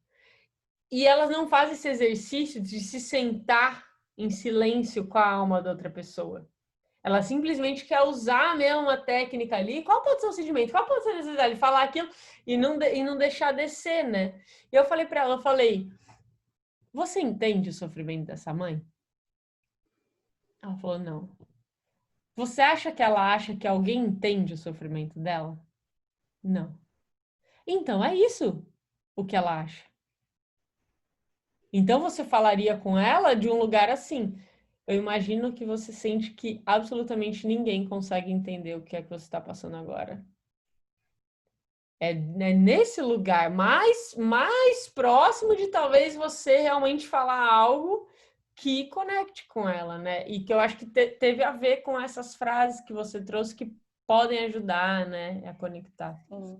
e elas não fazem esse exercício de se sentar em silêncio com a alma da outra pessoa. Ela simplesmente quer usar mesmo uma técnica ali. Qual pode ser o sentimento? Qual pode ser a necessidade de falar aquilo e não deixar descer, né? E eu falei para ela, eu falei, você entende o sofrimento dessa mãe? Ela falou, não. Você acha que ela acha que alguém entende o sofrimento dela? Não. Então é isso o que ela acha. Então você falaria com ela de um lugar assim. Eu imagino que você sente que absolutamente ninguém consegue entender o que é que você está passando agora. É, né, nesse lugar mais próximo de talvez você realmente falar algo que conecte com ela, né? E que eu acho que teve a ver com essas frases que você trouxe que podem ajudar, né, a conectar. Sim.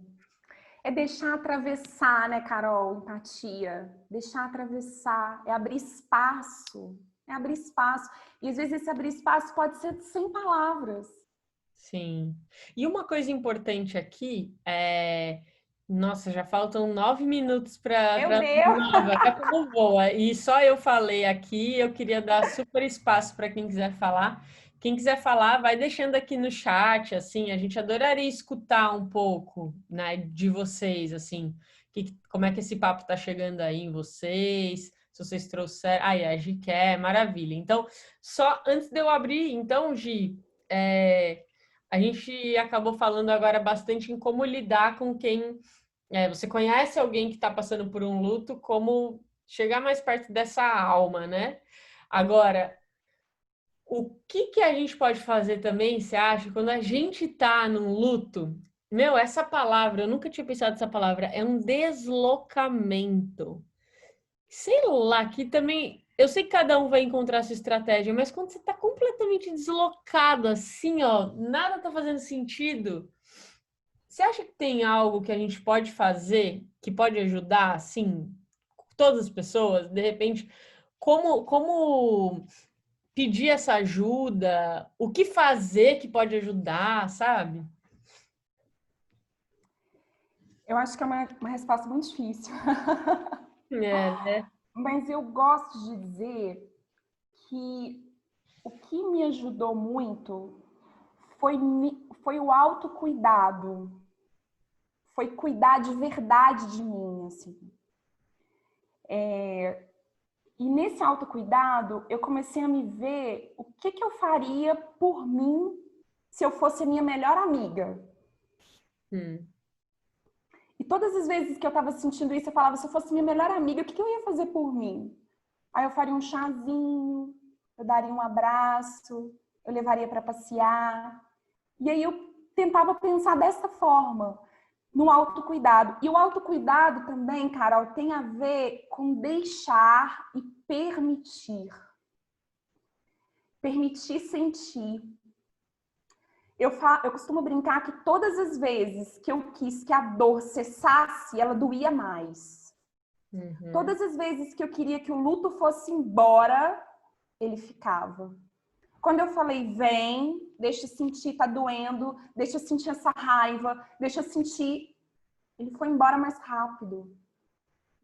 É deixar atravessar, né, Carol? Empatia. Deixar atravessar, é abrir espaço. É abrir espaço. E às vezes esse abrir espaço pode ser sem palavras. Sim. E uma coisa importante aqui é. Nossa, já faltam 9 minutos para. Meu Deus! Até como voa. E só eu falei aqui, eu queria dar super espaço para quem quiser falar. Quem quiser falar, vai deixando aqui no chat, assim, a gente adoraria escutar um pouco, né, de vocês, assim, como é que esse papo tá chegando aí em vocês, se vocês trouxeram. Ai, a Gi quer, maravilha. Então, só antes de eu abrir, então, Gi, a gente acabou falando agora bastante em como lidar com quem você conhece alguém que está passando por um luto, como chegar mais perto dessa alma, né? Agora, o que a gente pode fazer também, você acha, quando a gente está num luto? Meu, essa palavra, eu nunca tinha pensado nessa palavra, é um deslocamento. Sei lá, que também. Eu sei que cada um vai encontrar a sua estratégia, mas quando você tá completamente deslocado, assim, ó, nada tá fazendo sentido. Você acha que tem algo que a gente pode fazer que pode ajudar, assim, todas as pessoas? De repente, como pedir essa ajuda? O que fazer que pode ajudar, sabe? Eu acho que é uma resposta muito difícil. É, né? Mas eu gosto de dizer que o que me ajudou muito foi o autocuidado. Foi cuidar de verdade de mim, assim. E nesse autocuidado, eu comecei a me ver o que eu faria por mim se eu fosse a minha melhor amiga. E todas as vezes que eu estava sentindo isso, eu falava, se eu fosse minha melhor amiga, o que eu ia fazer por mim? Aí eu faria um chazinho, eu daria um abraço, eu levaria para passear. E aí eu tentava pensar dessa forma, no autocuidado. E o autocuidado também, Carol, tem a ver com deixar e permitir. Permitir sentir. Eu costumo brincar que todas as vezes que eu quis que a dor cessasse, ela doía mais. Uhum. Todas as vezes que eu queria que o luto fosse embora, ele ficava. Quando eu falei, vem, deixa eu sentir, tá doendo, deixa eu sentir essa raiva, deixa eu sentir, ele foi embora mais rápido.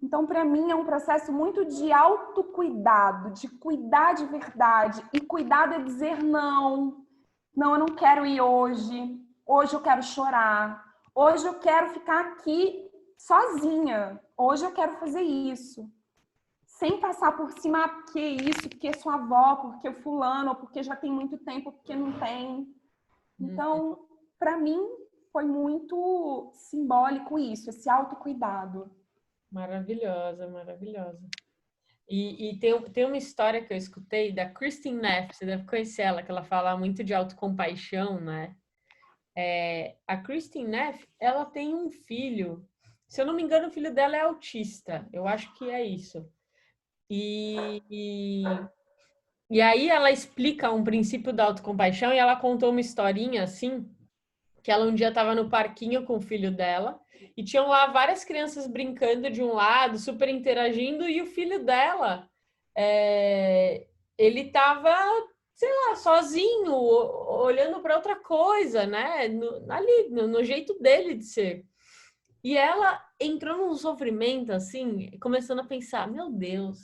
Então, para mim, é um processo muito de autocuidado, de cuidar de verdade. E cuidado é dizer não. Não, eu não quero ir hoje. Hoje eu quero chorar. Hoje eu quero ficar aqui sozinha. Hoje eu quero fazer isso. Sem passar por cima, porque isso, porque sua avó, porque o fulano, ou porque já tem muito tempo, porque não tem. Então, para mim, foi muito simbólico isso, esse autocuidado. Maravilhosa, maravilhosa. E tem uma história que eu escutei da Kristin Neff, você deve conhecer ela, que ela fala muito de autocompaixão, né? A Kristin Neff, ela tem um filho, se eu não me engano, o filho dela é autista, eu acho que é isso. E aí ela explica um princípio da autocompaixão e ela contou uma historinha assim, que ela um dia estava no parquinho com o filho dela e tinham lá várias crianças brincando de um lado, super interagindo, e o filho dela, ele estava, sei lá, sozinho, olhando para outra coisa, né? Ali, no jeito dele de ser. E ela entrou num sofrimento, assim, começando a pensar, meu Deus,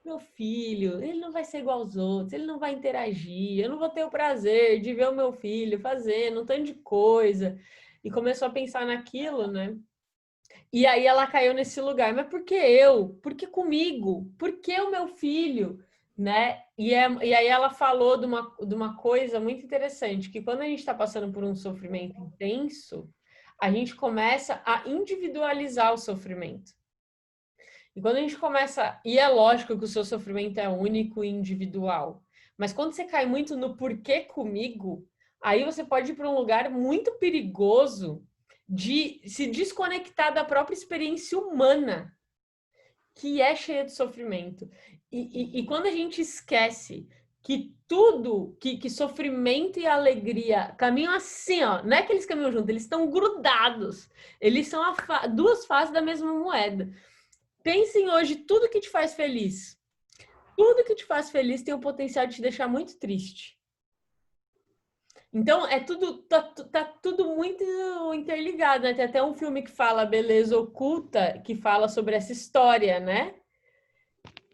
meu filho, ele não vai ser igual aos outros, ele não vai interagir, eu não vou ter o prazer de ver o meu filho fazendo um tanto de coisa. E começou a pensar naquilo, né? E aí ela caiu nesse lugar, mas por que eu? Por que comigo? Por que o meu filho? Né? E aí ela falou de uma coisa muito interessante, que quando a gente está passando por um sofrimento intenso, a gente começa a individualizar o sofrimento. E quando a gente começa... E é lógico que o seu sofrimento é único e individual. Mas quando você cai muito no porquê comigo, aí você pode ir para um lugar muito perigoso de se desconectar da própria experiência humana, que é cheia de sofrimento. E quando a gente esquece que tudo, que sofrimento e alegria caminham assim, ó, não é que eles caminham juntos, eles estão grudados. Eles são duas faces da mesma moeda. Pensem hoje tudo que te faz feliz. Tudo que te faz feliz tem o potencial de te deixar muito triste. Então, tá tudo muito interligado, né? Tem até um filme que fala Beleza Oculta, que fala sobre essa história, né?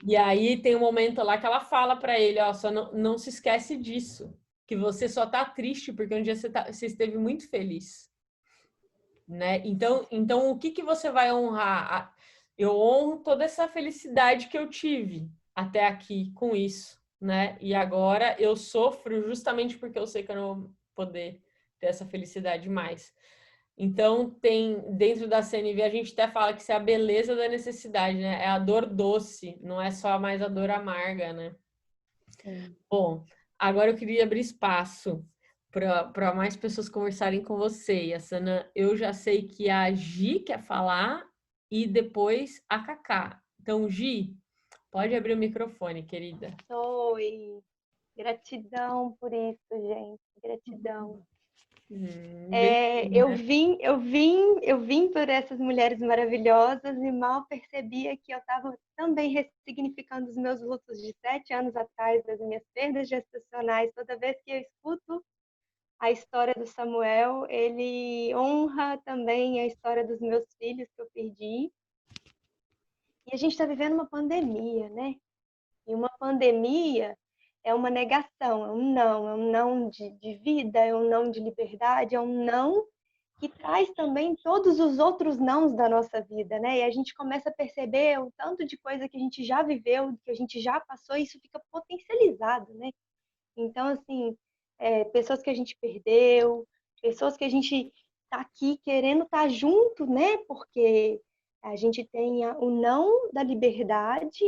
E aí tem um momento lá que ela fala para ele, ó, só não se esquece disso, que você só tá triste porque um dia você esteve muito feliz, né? Então o que você vai honrar? Eu honro toda essa felicidade que eu tive até aqui com isso, né? E agora eu sofro justamente porque eu sei que eu não vou poder ter essa felicidade mais. Então, dentro da CNV, a gente até fala que isso é a beleza da necessidade, né? É a dor doce, não é só mais a dor amarga, né? Sim. Bom, agora eu queria abrir espaço para mais pessoas conversarem com você. E a Sana, eu já sei que a Gi quer falar e depois a Cacá. Então, Gi, pode abrir o microfone, querida. Oi, gratidão por isso, gente, gratidão. Eu vim por essas mulheres maravilhosas e mal percebia que eu estava também ressignificando os meus lutos de 7 anos atrás, das minhas perdas gestacionais. Toda vez que eu escuto a história do Samuel, ele honra também a história dos meus filhos que eu perdi. E a gente está vivendo uma pandemia, né? E uma pandemia é uma negação, é um não de vida, é um não de liberdade, é um não que traz também todos os outros nãos da nossa vida, né? E a gente começa a perceber o tanto de coisa que a gente já viveu, que a gente já passou, e isso fica potencializado, né? Então, assim, pessoas que a gente perdeu, pessoas que a gente tá aqui querendo estar junto, né? Porque a gente tem o não da liberdade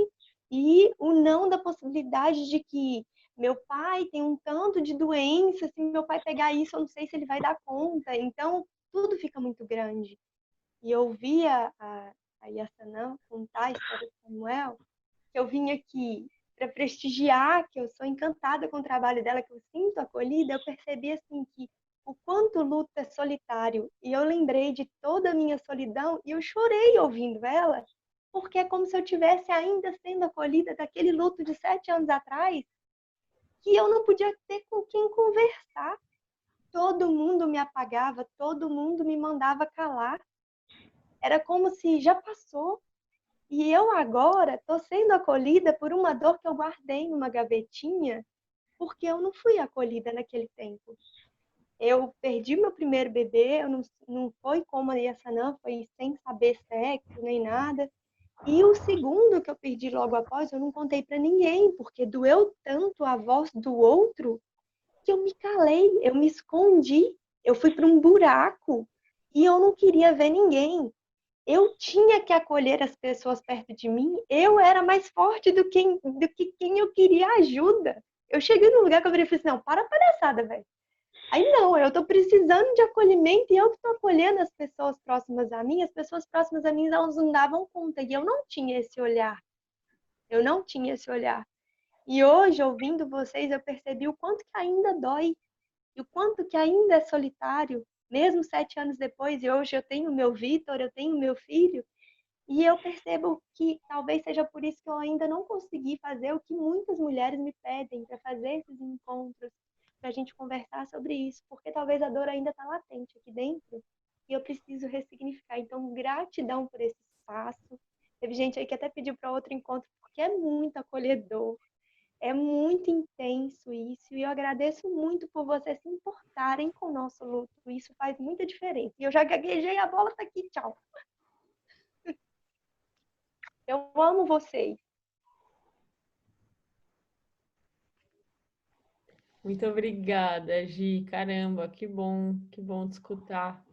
e o não da possibilidade de que meu pai tem um tanto de doença, se meu pai pegar isso, eu não sei se ele vai dar conta. Então, tudo fica muito grande. E eu ouvia a Yassanã contar a história de Samuel, que eu vim aqui para prestigiar, que eu sou encantada com o trabalho dela, que eu sinto acolhida, eu percebi assim que o quanto o luto é solitário. E eu lembrei de toda a minha solidão e eu chorei ouvindo ela, porque é como se eu tivesse ainda sendo acolhida daquele luto de 7 anos atrás, que eu não podia ter com quem conversar. Todo mundo me apagava, todo mundo me mandava calar. Era como se já passou. E eu agora estou sendo acolhida por uma dor que eu guardei numa gavetinha, porque eu não fui acolhida naquele tempo. Eu perdi meu primeiro bebê, não foi como a Yassanã, foi sem saber sexo nem nada. E o segundo que eu perdi logo após, eu não contei para ninguém, porque doeu tanto a voz do outro que eu me calei, eu me escondi, eu fui para um buraco e eu não queria ver ninguém. Eu tinha que acolher as pessoas perto de mim, eu era mais forte do que quem eu queria ajuda. Eu cheguei num lugar que eu virei e falei assim, não, para a palhaçada, velho. Aí não, eu tô precisando de acolhimento e eu que tô acolhendo as pessoas próximas a mim. As pessoas próximas a mim, elas não davam conta e eu não tinha esse olhar. Eu não tinha esse olhar. E hoje, ouvindo vocês, eu percebi o quanto que ainda dói e o quanto que ainda é solitário, mesmo 7 anos depois. E hoje eu tenho meu Vitor, eu tenho meu filho, e eu percebo que talvez seja por isso que eu ainda não consegui fazer o que muitas mulheres me pedem, para fazer esses encontros, para a gente conversar sobre isso, porque talvez a dor ainda está latente aqui dentro e eu preciso ressignificar. Então, gratidão por esse espaço. Teve gente aí que até pediu para outro encontro, porque é muito acolhedor. É muito intenso isso, e eu agradeço muito por vocês se importarem com o nosso luto. Isso faz muita diferença. E eu já gaguejei, a bola tá aqui, tchau. Eu amo vocês. Muito obrigada, Gi. Caramba, que bom te escutar.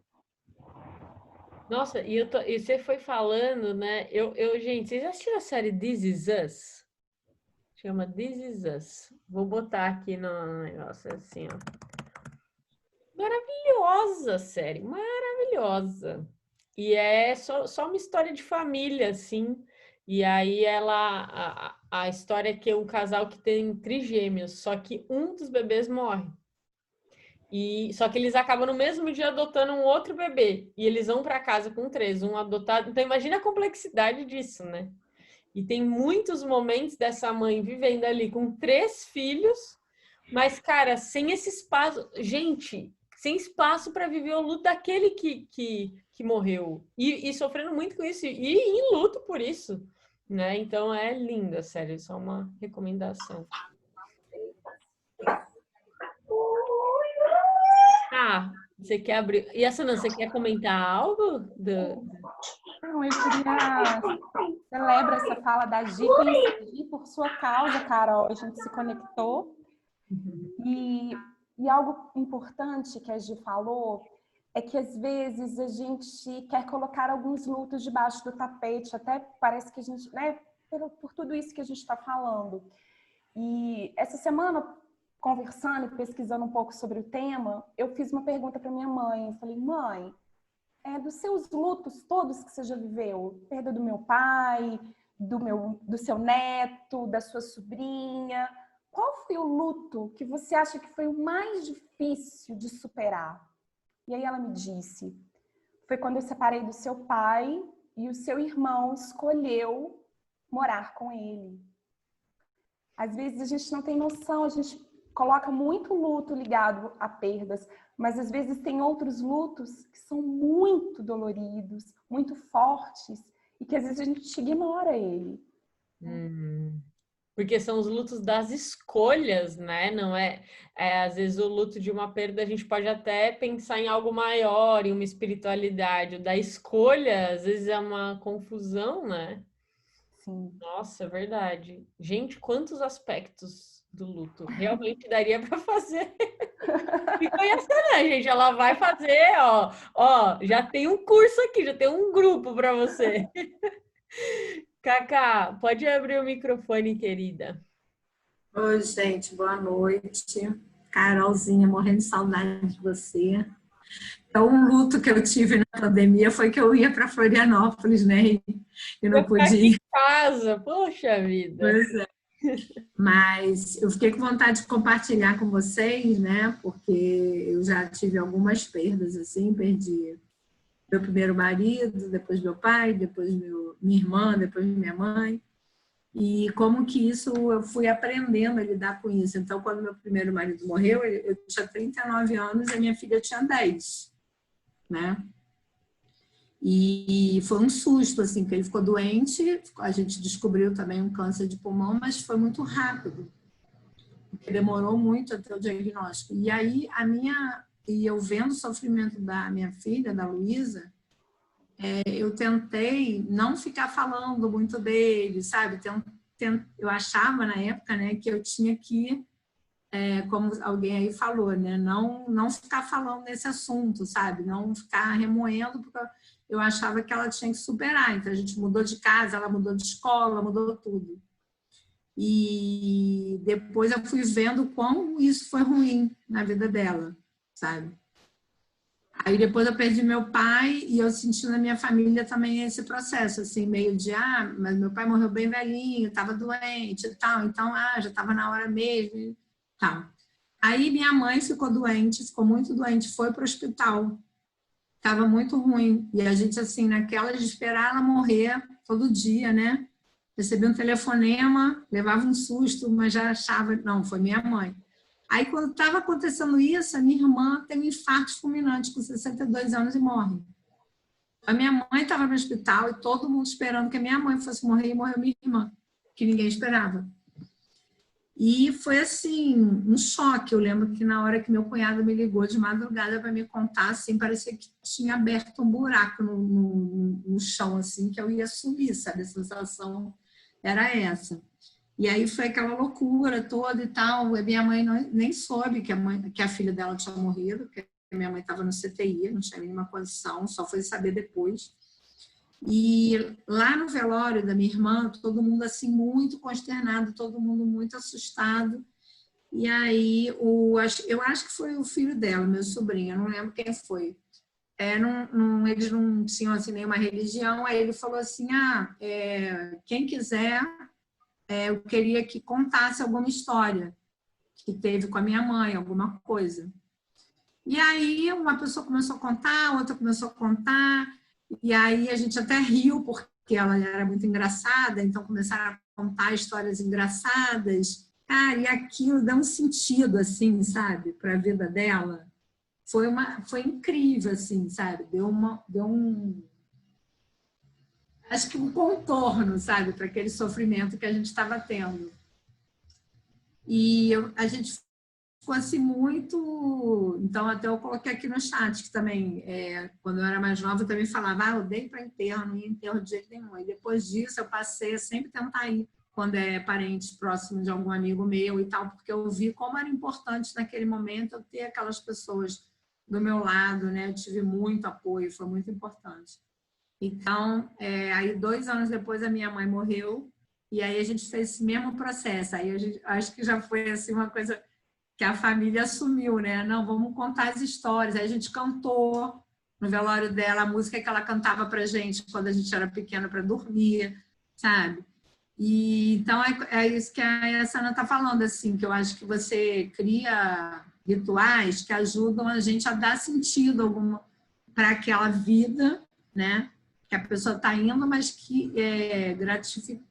Nossa, e você foi falando, né? Gente, vocês já assistiram a série This Is Us? Chama This Is Us. Vou botar aqui no negócio assim, ó. Maravilhosa série, maravilhosa. E é só uma história de família, assim. E aí a história é que é um casal que tem trigêmeos, só que um dos bebês morre. Só que eles acabam no mesmo dia adotando um outro bebê. E eles vão para casa com 3, um adotado. Então imagina a complexidade disso, né? E tem muitos momentos dessa mãe vivendo ali com 3 filhos, mas, cara, sem esse espaço. Gente, sem espaço para viver o luto daquele que morreu. E sofrendo muito com isso. E em luto por isso. Né? Então é linda, sério. Só uma recomendação. Você quer abrir. E essa não, você quer comentar algo? Não, eu queria. Celebra essa fala da Gi, conheci por sua causa, Carol. A gente se conectou. E algo importante que a Gi falou é que às vezes a gente quer colocar alguns lutos debaixo do tapete, até parece que a gente, né, por tudo isso que a gente está falando. E essa semana, conversando e pesquisando um pouco sobre o tema, eu fiz uma pergunta para minha mãe. Eu falei, mãe, dos seus lutos todos que você já viveu, perda do meu pai, do seu neto, da sua sobrinha, qual foi o luto que você acha que foi o mais difícil de superar? E aí ela me disse, foi quando eu separei do seu pai e o seu irmão escolheu morar com ele. Às vezes a gente não tem noção, a gente coloca muito luto ligado a perdas, mas às vezes tem outros lutos que são muito doloridos, muito fortes, e que às vezes a gente ignora ele. Porque são os lutos das escolhas, né? Não às vezes o luto de uma perda a gente pode até pensar em algo maior, em uma espiritualidade. O da escolha, às vezes é uma confusão, né? Sim. Nossa, é verdade. Gente, quantos aspectos do luto realmente daria para fazer? E conhece, né, gente? Ela vai fazer, ó, já tem um curso aqui, já tem um grupo para você. Cacá, pode abrir o microfone, querida. Oi, gente, boa noite. Carolzinha, morrendo de saudade de você. Então, um luto que eu tive na pandemia foi que eu ia para Florianópolis, né? E não podia ir. Em casa, poxa vida. Pois é. Mas eu fiquei com vontade de compartilhar com vocês, né? Porque eu já tive algumas perdas, assim, perdi meu primeiro marido, depois meu pai, depois minha irmã, depois minha mãe. E como que isso, eu fui aprendendo a lidar com isso. Então, quando meu primeiro marido morreu, eu tinha 39 anos e a minha filha tinha 10, né? E foi um susto, assim, que ele ficou doente. A gente descobriu também um câncer de pulmão, mas foi muito rápido. Demorou muito até o diagnóstico. E aí, eu vendo o sofrimento da minha filha, da Luísa, eu tentei não ficar falando muito dele, sabe? Eu achava na época, né, que eu tinha que, como alguém aí falou, né, não ficar falando nesse assunto, sabe? Não ficar remoendo, porque eu achava que ela tinha que superar. Então a gente mudou de casa, ela mudou de escola, mudou tudo. E depois eu fui vendo quão isso foi ruim na vida dela. sabe? Aí depois eu perdi meu pai e eu senti na minha família também esse processo, assim, meio de, mas meu pai morreu bem velhinho, estava doente e tal, então, já estava na hora mesmo e tal. Aí minha mãe ficou doente, ficou muito doente, foi para o hospital, estava muito ruim. E a gente, assim, naquela de esperar ela morrer todo dia, né? Recebia um telefonema, levava um susto, mas já achava, não, foi minha mãe. Aí, quando estava acontecendo isso, a minha irmã tem um infarto fulminante com 62 anos e morre. A minha mãe estava no hospital e todo mundo esperando que a minha mãe fosse morrer e morreu minha irmã, que ninguém esperava. E foi, assim, um choque. Eu lembro que na hora que meu cunhado me ligou de madrugada para me contar, assim, parecia que tinha aberto um buraco no chão, assim, que eu ia sumir, sabe? A sensação era essa. E aí foi aquela loucura toda e tal. A minha mãe nem soube que a filha dela tinha morrido, porque a minha mãe estava no CTI, não tinha a mínima condição, só foi saber depois. E lá no velório da minha irmã, todo mundo assim muito consternado, todo mundo muito assustado. E aí, eu acho que foi o filho dela, meu sobrinho, eu não lembro quem foi. Eles não tinham assim, nenhuma religião, aí ele falou assim, quem quiser, eu queria que contasse alguma história que teve com a minha mãe, alguma coisa. E aí uma pessoa começou a contar, outra começou a contar, e aí a gente até riu, porque ela era muito engraçada, então começaram a contar histórias engraçadas. Cara, e aquilo deu um sentido, assim, sabe, para a vida dela. Foi incrível, assim, sabe? Acho que um contorno, sabe, para aquele sofrimento que a gente estava tendo. E a gente ficou assim muito... Então, até eu coloquei aqui no chat, que também, quando eu era mais nova, eu também falava, eu odeio para enterro, não ia enterro de jeito nenhum. E depois disso, eu passei a sempre tentar ir, quando é parente próximo de algum amigo meu e tal, porque eu vi como era importante naquele momento eu ter aquelas pessoas do meu lado, né? Eu tive muito apoio, foi muito importante. Então, aí 2 anos depois a minha mãe morreu e aí a gente fez esse mesmo processo. Aí acho que já foi assim uma coisa que a família assumiu, né? Não, vamos contar as histórias. Aí a gente cantou no velório dela a música que ela cantava pra gente quando a gente era pequena para dormir, sabe? E então é isso que a Sana está falando, assim, que eu acho que você cria rituais que ajudam a gente a dar sentido alguma para aquela vida, né? Que a pessoa está indo, mas que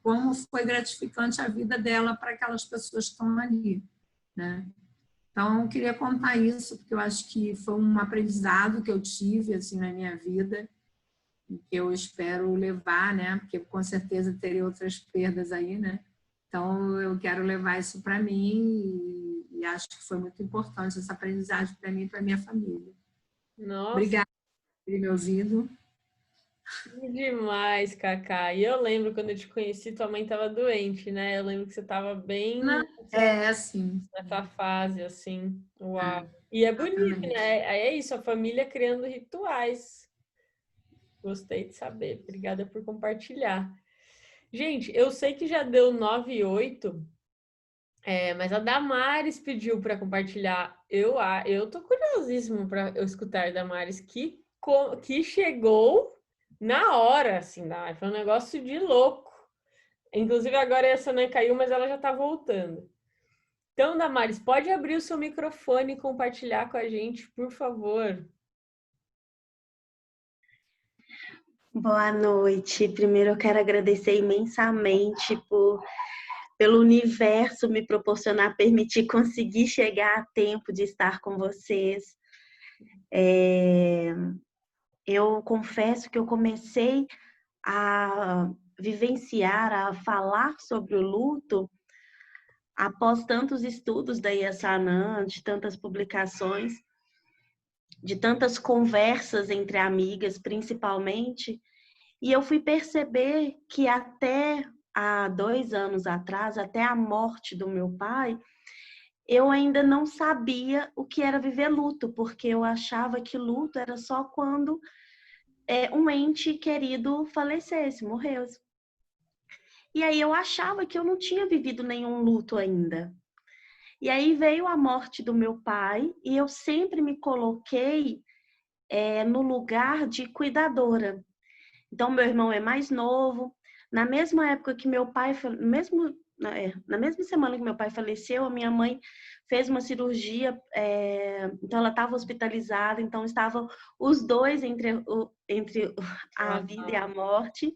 como foi gratificante a vida dela para aquelas pessoas que estão ali, né? Então, eu queria contar isso, porque eu acho que foi um aprendizado que eu tive assim, na minha vida, que eu espero levar, né? Porque com certeza terei outras perdas aí, né? Então, eu quero levar isso para mim e acho que foi muito importante essa aprendizagem para mim e para minha família. Nossa. Obrigada por ter me ouvido. Demais, Cacá. E eu lembro quando eu te conheci, tua mãe estava doente, né? Eu lembro que você estava bem Sim. nessa fase, assim. Uau. E é bonito, né? É isso, a família criando rituais. Gostei de saber. Obrigada por compartilhar. Gente, eu sei que já deu 9h08, mas a Damares pediu para compartilhar. Eu tô curiosíssimo para eu escutar a Damares, que chegou na hora, assim, foi um negócio de louco. Inclusive, agora essa não caiu, mas ela já tá voltando. Então, Damares, pode abrir o seu microfone e compartilhar com a gente, por favor. Boa noite. Primeiro, eu quero agradecer imensamente pelo universo me proporcionar, permitir conseguir chegar a tempo de estar com vocês. Eu confesso que eu comecei a vivenciar, a falar sobre o luto após tantos estudos da Yasanã, de tantas publicações, de tantas conversas entre amigas, principalmente, e eu fui perceber que até há 2 anos atrás, até a morte do meu pai, eu ainda não sabia o que era viver luto, porque eu achava que luto era só quando um ente querido falecesse, morresse. E aí eu achava que eu não tinha vivido nenhum luto ainda. E aí veio a morte do meu pai e eu sempre me coloquei no lugar de cuidadora. Então, meu irmão é mais novo. Na mesma época que meu pai, na mesma semana que meu pai faleceu, a minha mãe fez uma cirurgia, então ela estava hospitalizada, então estavam os dois entre a vida e a morte.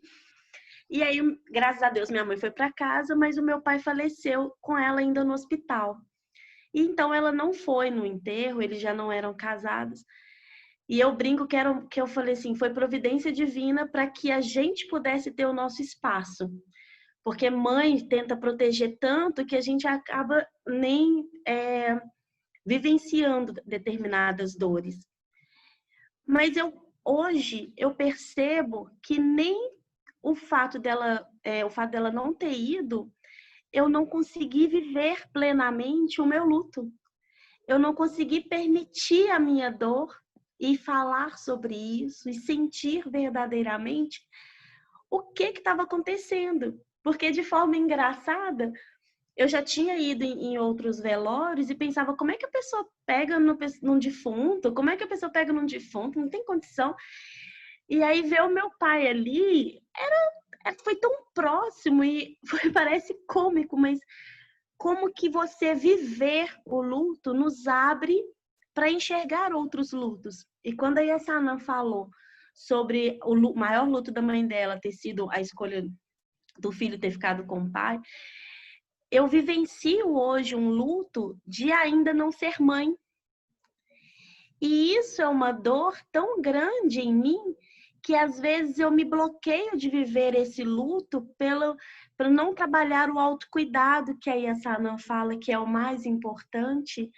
E aí, graças a Deus, minha mãe foi para casa, mas o meu pai faleceu com ela ainda no hospital. E então ela não foi no enterro, eles já não eram casados. E eu brinco que eu falei assim, foi providência divina para que a gente pudesse ter o nosso espaço. Porque mãe tenta proteger tanto que a gente acaba nem vivenciando determinadas dores. Mas hoje eu percebo que nem o fato dela não ter ido, eu não consegui viver plenamente o meu luto. Eu não consegui permitir a minha dor e falar sobre isso e sentir verdadeiramente o que estava acontecendo. Porque de forma engraçada, eu já tinha ido em outros velórios e pensava, como é que a pessoa pega num defunto? Como é que a pessoa pega num defunto? Não tem condição. E aí ver o meu pai ali, foi tão próximo e parece cômico, mas como que você viver o luto nos abre para enxergar outros lutos. E quando a Yassanã falou sobre o maior luto da mãe dela ter sido a escolha do filho ter ficado com o pai, eu vivencio hoje um luto de ainda não ser mãe. E isso é uma dor tão grande em mim que às vezes eu me bloqueio de viver esse luto pelo não trabalhar o autocuidado que a Yassanã fala que é o mais importante,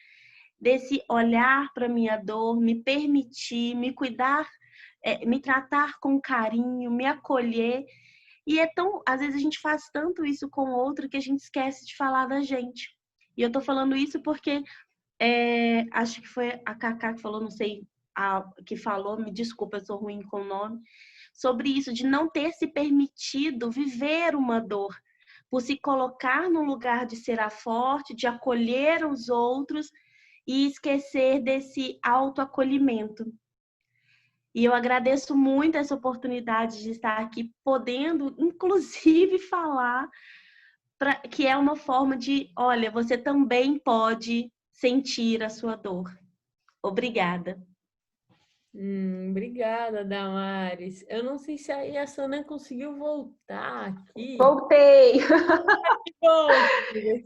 desse olhar para minha dor, me permitir, me cuidar, me tratar com carinho, me acolher. E às vezes a gente faz tanto isso com o outro que a gente esquece de falar da gente. E eu tô falando isso porque acho que foi a Cacá que falou, não sei, que falou, me desculpa, eu sou ruim com o nome, sobre isso, de não ter se permitido viver uma dor, por se colocar no lugar de ser a forte, de acolher os outros e esquecer desse autoacolhimento. E eu agradeço muito essa oportunidade de estar aqui, podendo, inclusive, falar que é uma forma de, olha, você também pode sentir a sua dor. Obrigada. Obrigada, Damares. Eu não sei se a Yassanã conseguiu voltar aqui. Voltei! Que bom!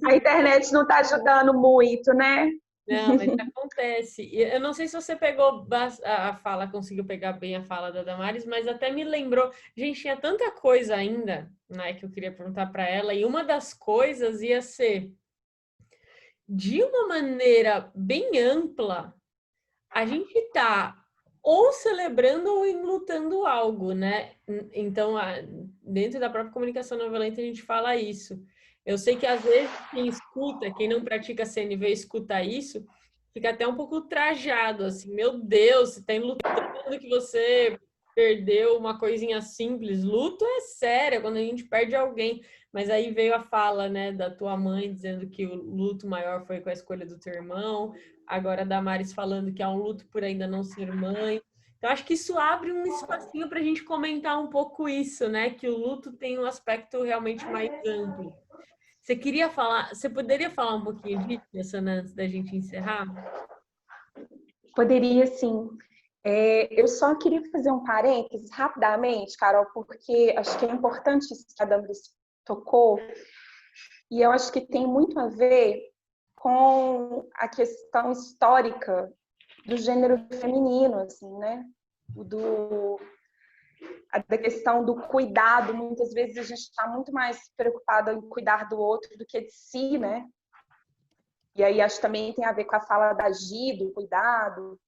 A internet não está ajudando muito, né? Não, mas acontece. Eu não sei se você pegou a fala, conseguiu pegar bem a fala da Damares, mas até me lembrou. Gente, tinha tanta coisa ainda, né, que eu queria perguntar para ela, e uma das coisas ia ser, de uma maneira bem ampla, a gente tá ou celebrando ou enlutando algo, né? Então, dentro da própria comunicação não violenta, a gente fala isso. Eu sei que, às vezes, quem escuta, quem não pratica CNV, escuta isso, fica até um pouco trajado, assim, meu Deus, você está enlutando que você perdeu uma coisinha simples. Luto é sério, quando a gente perde alguém. Mas aí veio a fala, né, da tua mãe, dizendo que o luto maior foi com a escolha do teu irmão. Agora a Damares falando que há um luto por ainda não ser mãe. Então, acho que isso abre um espacinho para a gente comentar um pouco isso, né? Que o luto tem um aspecto realmente mais amplo. Você poderia falar um pouquinho disso, Ana, antes da gente encerrar? Poderia, sim. Eu só queria fazer um parênteses rapidamente, Carol, porque acho que é importante isso que a Damares tocou, e eu acho que tem muito a ver com a questão histórica do gênero feminino, assim, né? Da questão do cuidado. Muitas vezes a gente está muito mais preocupada em cuidar do outro do que de si, né? E aí acho que também tem a ver com a fala da Gi, do cuidado.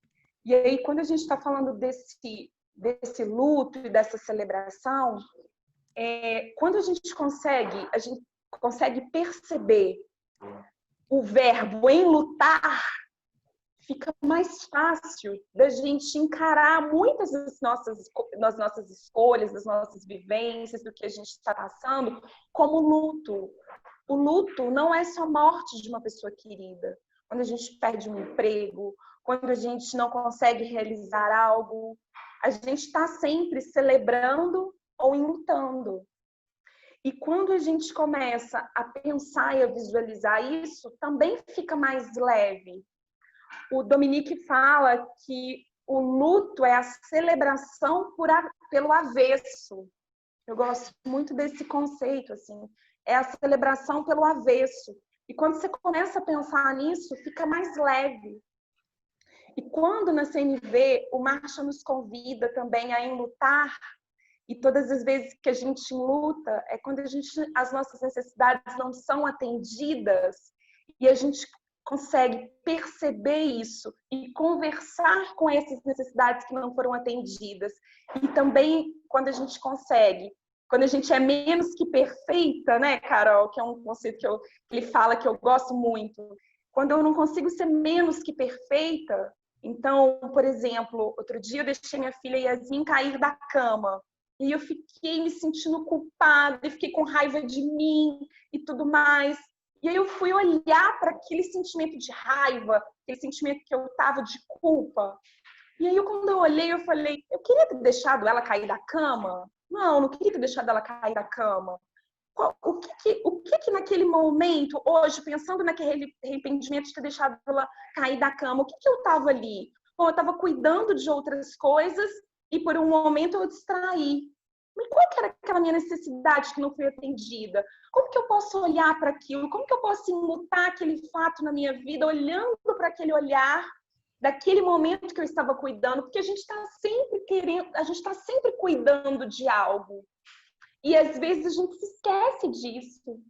E aí, quando a gente está falando desse luto e dessa celebração, quando a gente consegue perceber o verbo enlutar, fica mais fácil da gente encarar muitas das nossas escolhas, das nossas vivências, do que a gente está passando, como luto. O luto não é só morte de uma pessoa querida. Quando a gente perde um emprego, quando a gente não consegue realizar algo, a gente está sempre celebrando ou enlutando. E quando a gente começa a pensar e a visualizar isso, também fica mais leve. O Dominique fala que o luto é a celebração pelo avesso. Eu gosto muito desse conceito, assim. É a celebração pelo avesso. E quando você começa a pensar nisso, fica mais leve. E quando na CNV o Marcha nos convida também a enlutar, e todas as vezes que a gente luta, é quando as nossas necessidades não são atendidas e a gente consegue perceber isso e conversar com essas necessidades que não foram atendidas. E também quando a gente consegue, quando a gente é menos que perfeita, né, Carol? Que é um conceito que ele fala que eu gosto muito. Quando eu não consigo ser menos que perfeita, então, por exemplo, outro dia eu deixei minha filha Yasmin cair da cama. E eu fiquei me sentindo culpada, e fiquei com raiva de mim e tudo mais. E aí eu fui olhar para aquele sentimento de raiva, aquele sentimento que eu tava de culpa. E aí quando eu olhei, eu falei, eu queria ter deixado ela cair da cama? Não queria ter deixado ela cair da cama. O que naquele momento, hoje, pensando naquele arrependimento de ter deixado ela cair da cama, o que eu tava ali? Bom, eu estava cuidando de outras coisas e por um momento eu distraí. Mas qual que era aquela minha necessidade que não foi atendida? Como que eu posso olhar para aquilo? Como que eu posso imutar aquele fato na minha vida, olhando para aquele olhar daquele momento que eu estava cuidando? Porque a gente está sempre cuidando de algo. E às vezes a gente se esquece disso.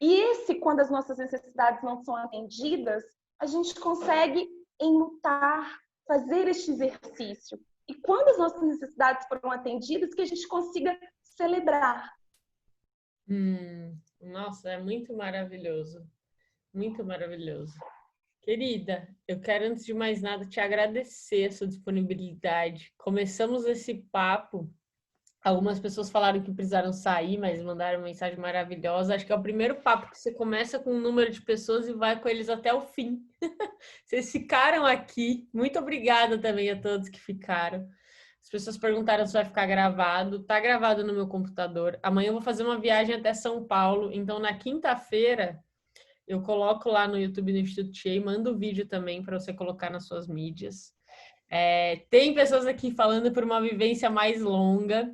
E quando as nossas necessidades não são atendidas, a gente consegue enlutar, fazer este exercício. E quando as nossas necessidades foram atendidas, que a gente consiga celebrar. Nossa, é muito maravilhoso. Muito maravilhoso. Querida, eu quero, antes de mais nada, te agradecer a sua disponibilidade. Começamos esse papo. Algumas pessoas falaram que precisaram sair, mas mandaram uma mensagem maravilhosa. Acho que é o primeiro papo que você começa com um número de pessoas e vai com eles até o fim. Vocês ficaram aqui. Muito obrigada também a todos que ficaram. As pessoas perguntaram se vai ficar gravado. Tá gravado no meu computador. Amanhã eu vou fazer uma viagem até São Paulo. Então, na quinta-feira, eu coloco lá no YouTube do Instituto Che, mando o vídeo também para você colocar nas suas mídias. Tem pessoas aqui falando por uma vivência mais longa.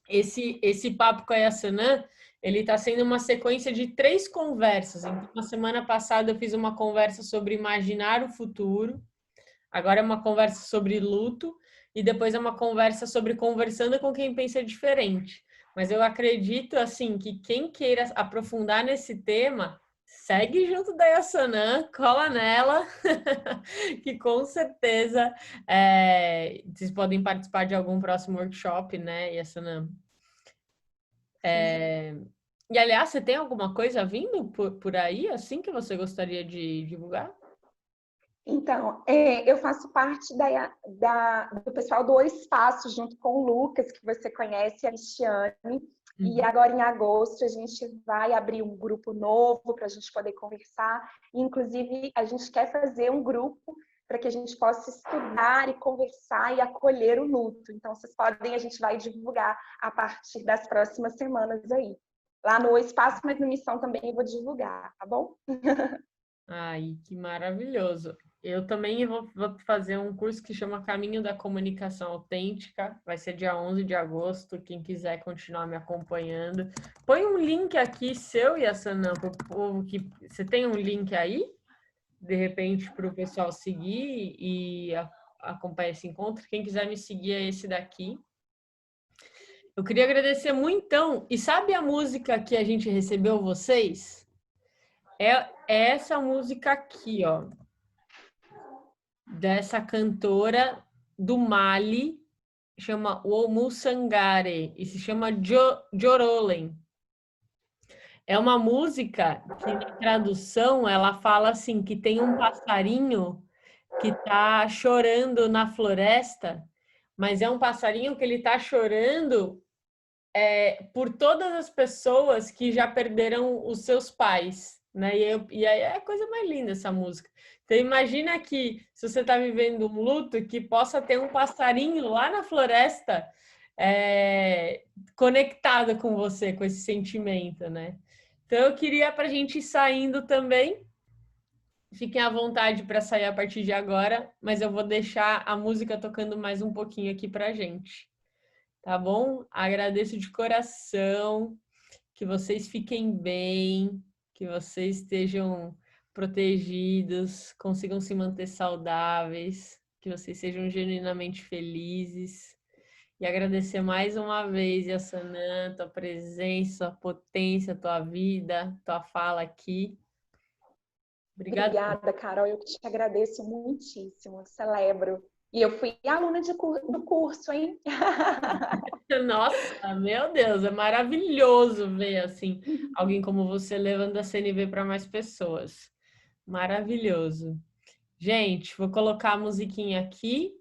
Esse papo com a Yassanã, ele está sendo uma sequência de 3 conversas. Então, na semana passada eu fiz uma conversa sobre imaginar o futuro, agora é uma conversa sobre luto, e depois é uma conversa sobre conversando com quem pensa diferente. Mas eu acredito, assim, que quem queira aprofundar nesse tema, segue junto da Yassanã, cola nela, que com certeza vocês podem participar de algum próximo workshop, né, Yassanã? E, aliás, você tem alguma coisa vindo por aí, assim, que você gostaria de divulgar? Então, eu faço parte do pessoal do Espaço, junto com o Lucas, que você conhece, a Cristiane. E agora, em agosto, a gente vai abrir um grupo novo para a gente poder conversar. E, inclusive, a gente quer fazer um grupo para que a gente possa estudar e conversar e acolher o luto. Então, a gente vai divulgar a partir das próximas semanas aí. Lá no Espaço, mas no Missão também eu vou divulgar, tá bom? Ai, que maravilhoso. Eu também vou fazer um curso que chama Caminho da Comunicação Autêntica. Vai ser dia 11 de agosto. Quem quiser continuar me acompanhando. Põe um link aqui seu, Yassanã, para o povo que... Você tem um link aí? De repente, para o pessoal seguir e acompanhar esse encontro. Quem quiser me seguir é esse daqui. Eu queria agradecer muito, então. E sabe a música que a gente recebeu vocês? É essa música aqui, ó. Dessa cantora do Mali, chama Oumou Sangaré, e se chama Jorolen. É uma música que, na tradução, ela fala assim, que tem um passarinho que está chorando na floresta, mas é um passarinho que ele está chorando por todas as pessoas que já perderam os seus pais, né? E aí é a coisa mais linda essa música. Então imagina que se você está vivendo um luto, que possa ter um passarinho lá na floresta conectado com você, com esse sentimento, né? Então eu queria para a gente ir saindo também. Fiquem à vontade para sair a partir de agora, mas eu vou deixar a música tocando mais um pouquinho aqui para a gente. Tá bom? Agradeço de coração, que vocês fiquem bem, que vocês estejam protegidos, consigam se manter saudáveis, que vocês sejam genuinamente felizes. E agradecer mais uma vez, Yassanã, tua presença, tua potência, tua vida, tua fala aqui. Obrigada, Carol. Eu te agradeço muitíssimo. Celebro. E eu fui aluna do curso, hein? Nossa, meu Deus, é maravilhoso ver assim alguém como você levando a CNV para mais pessoas. Maravilhoso. Gente, vou colocar a musiquinha aqui.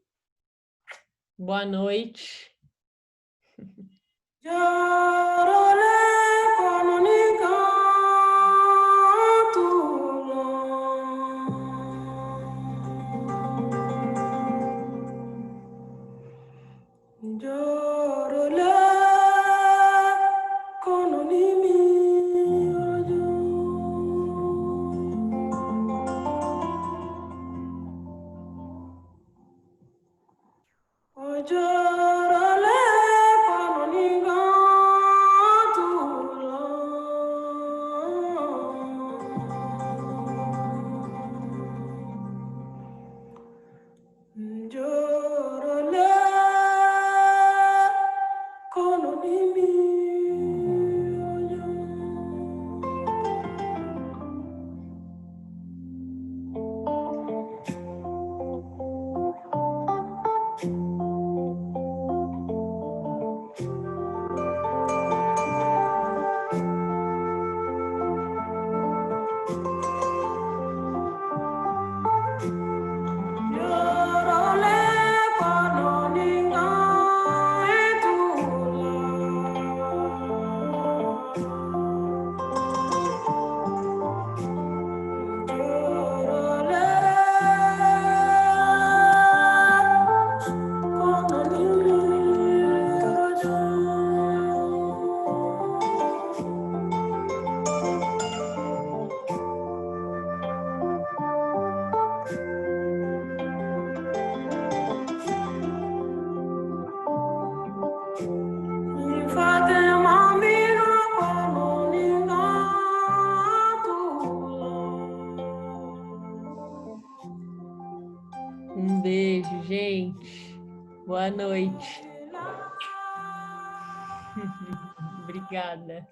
Boa noite. Um beijo, gente. Boa noite. Obrigada.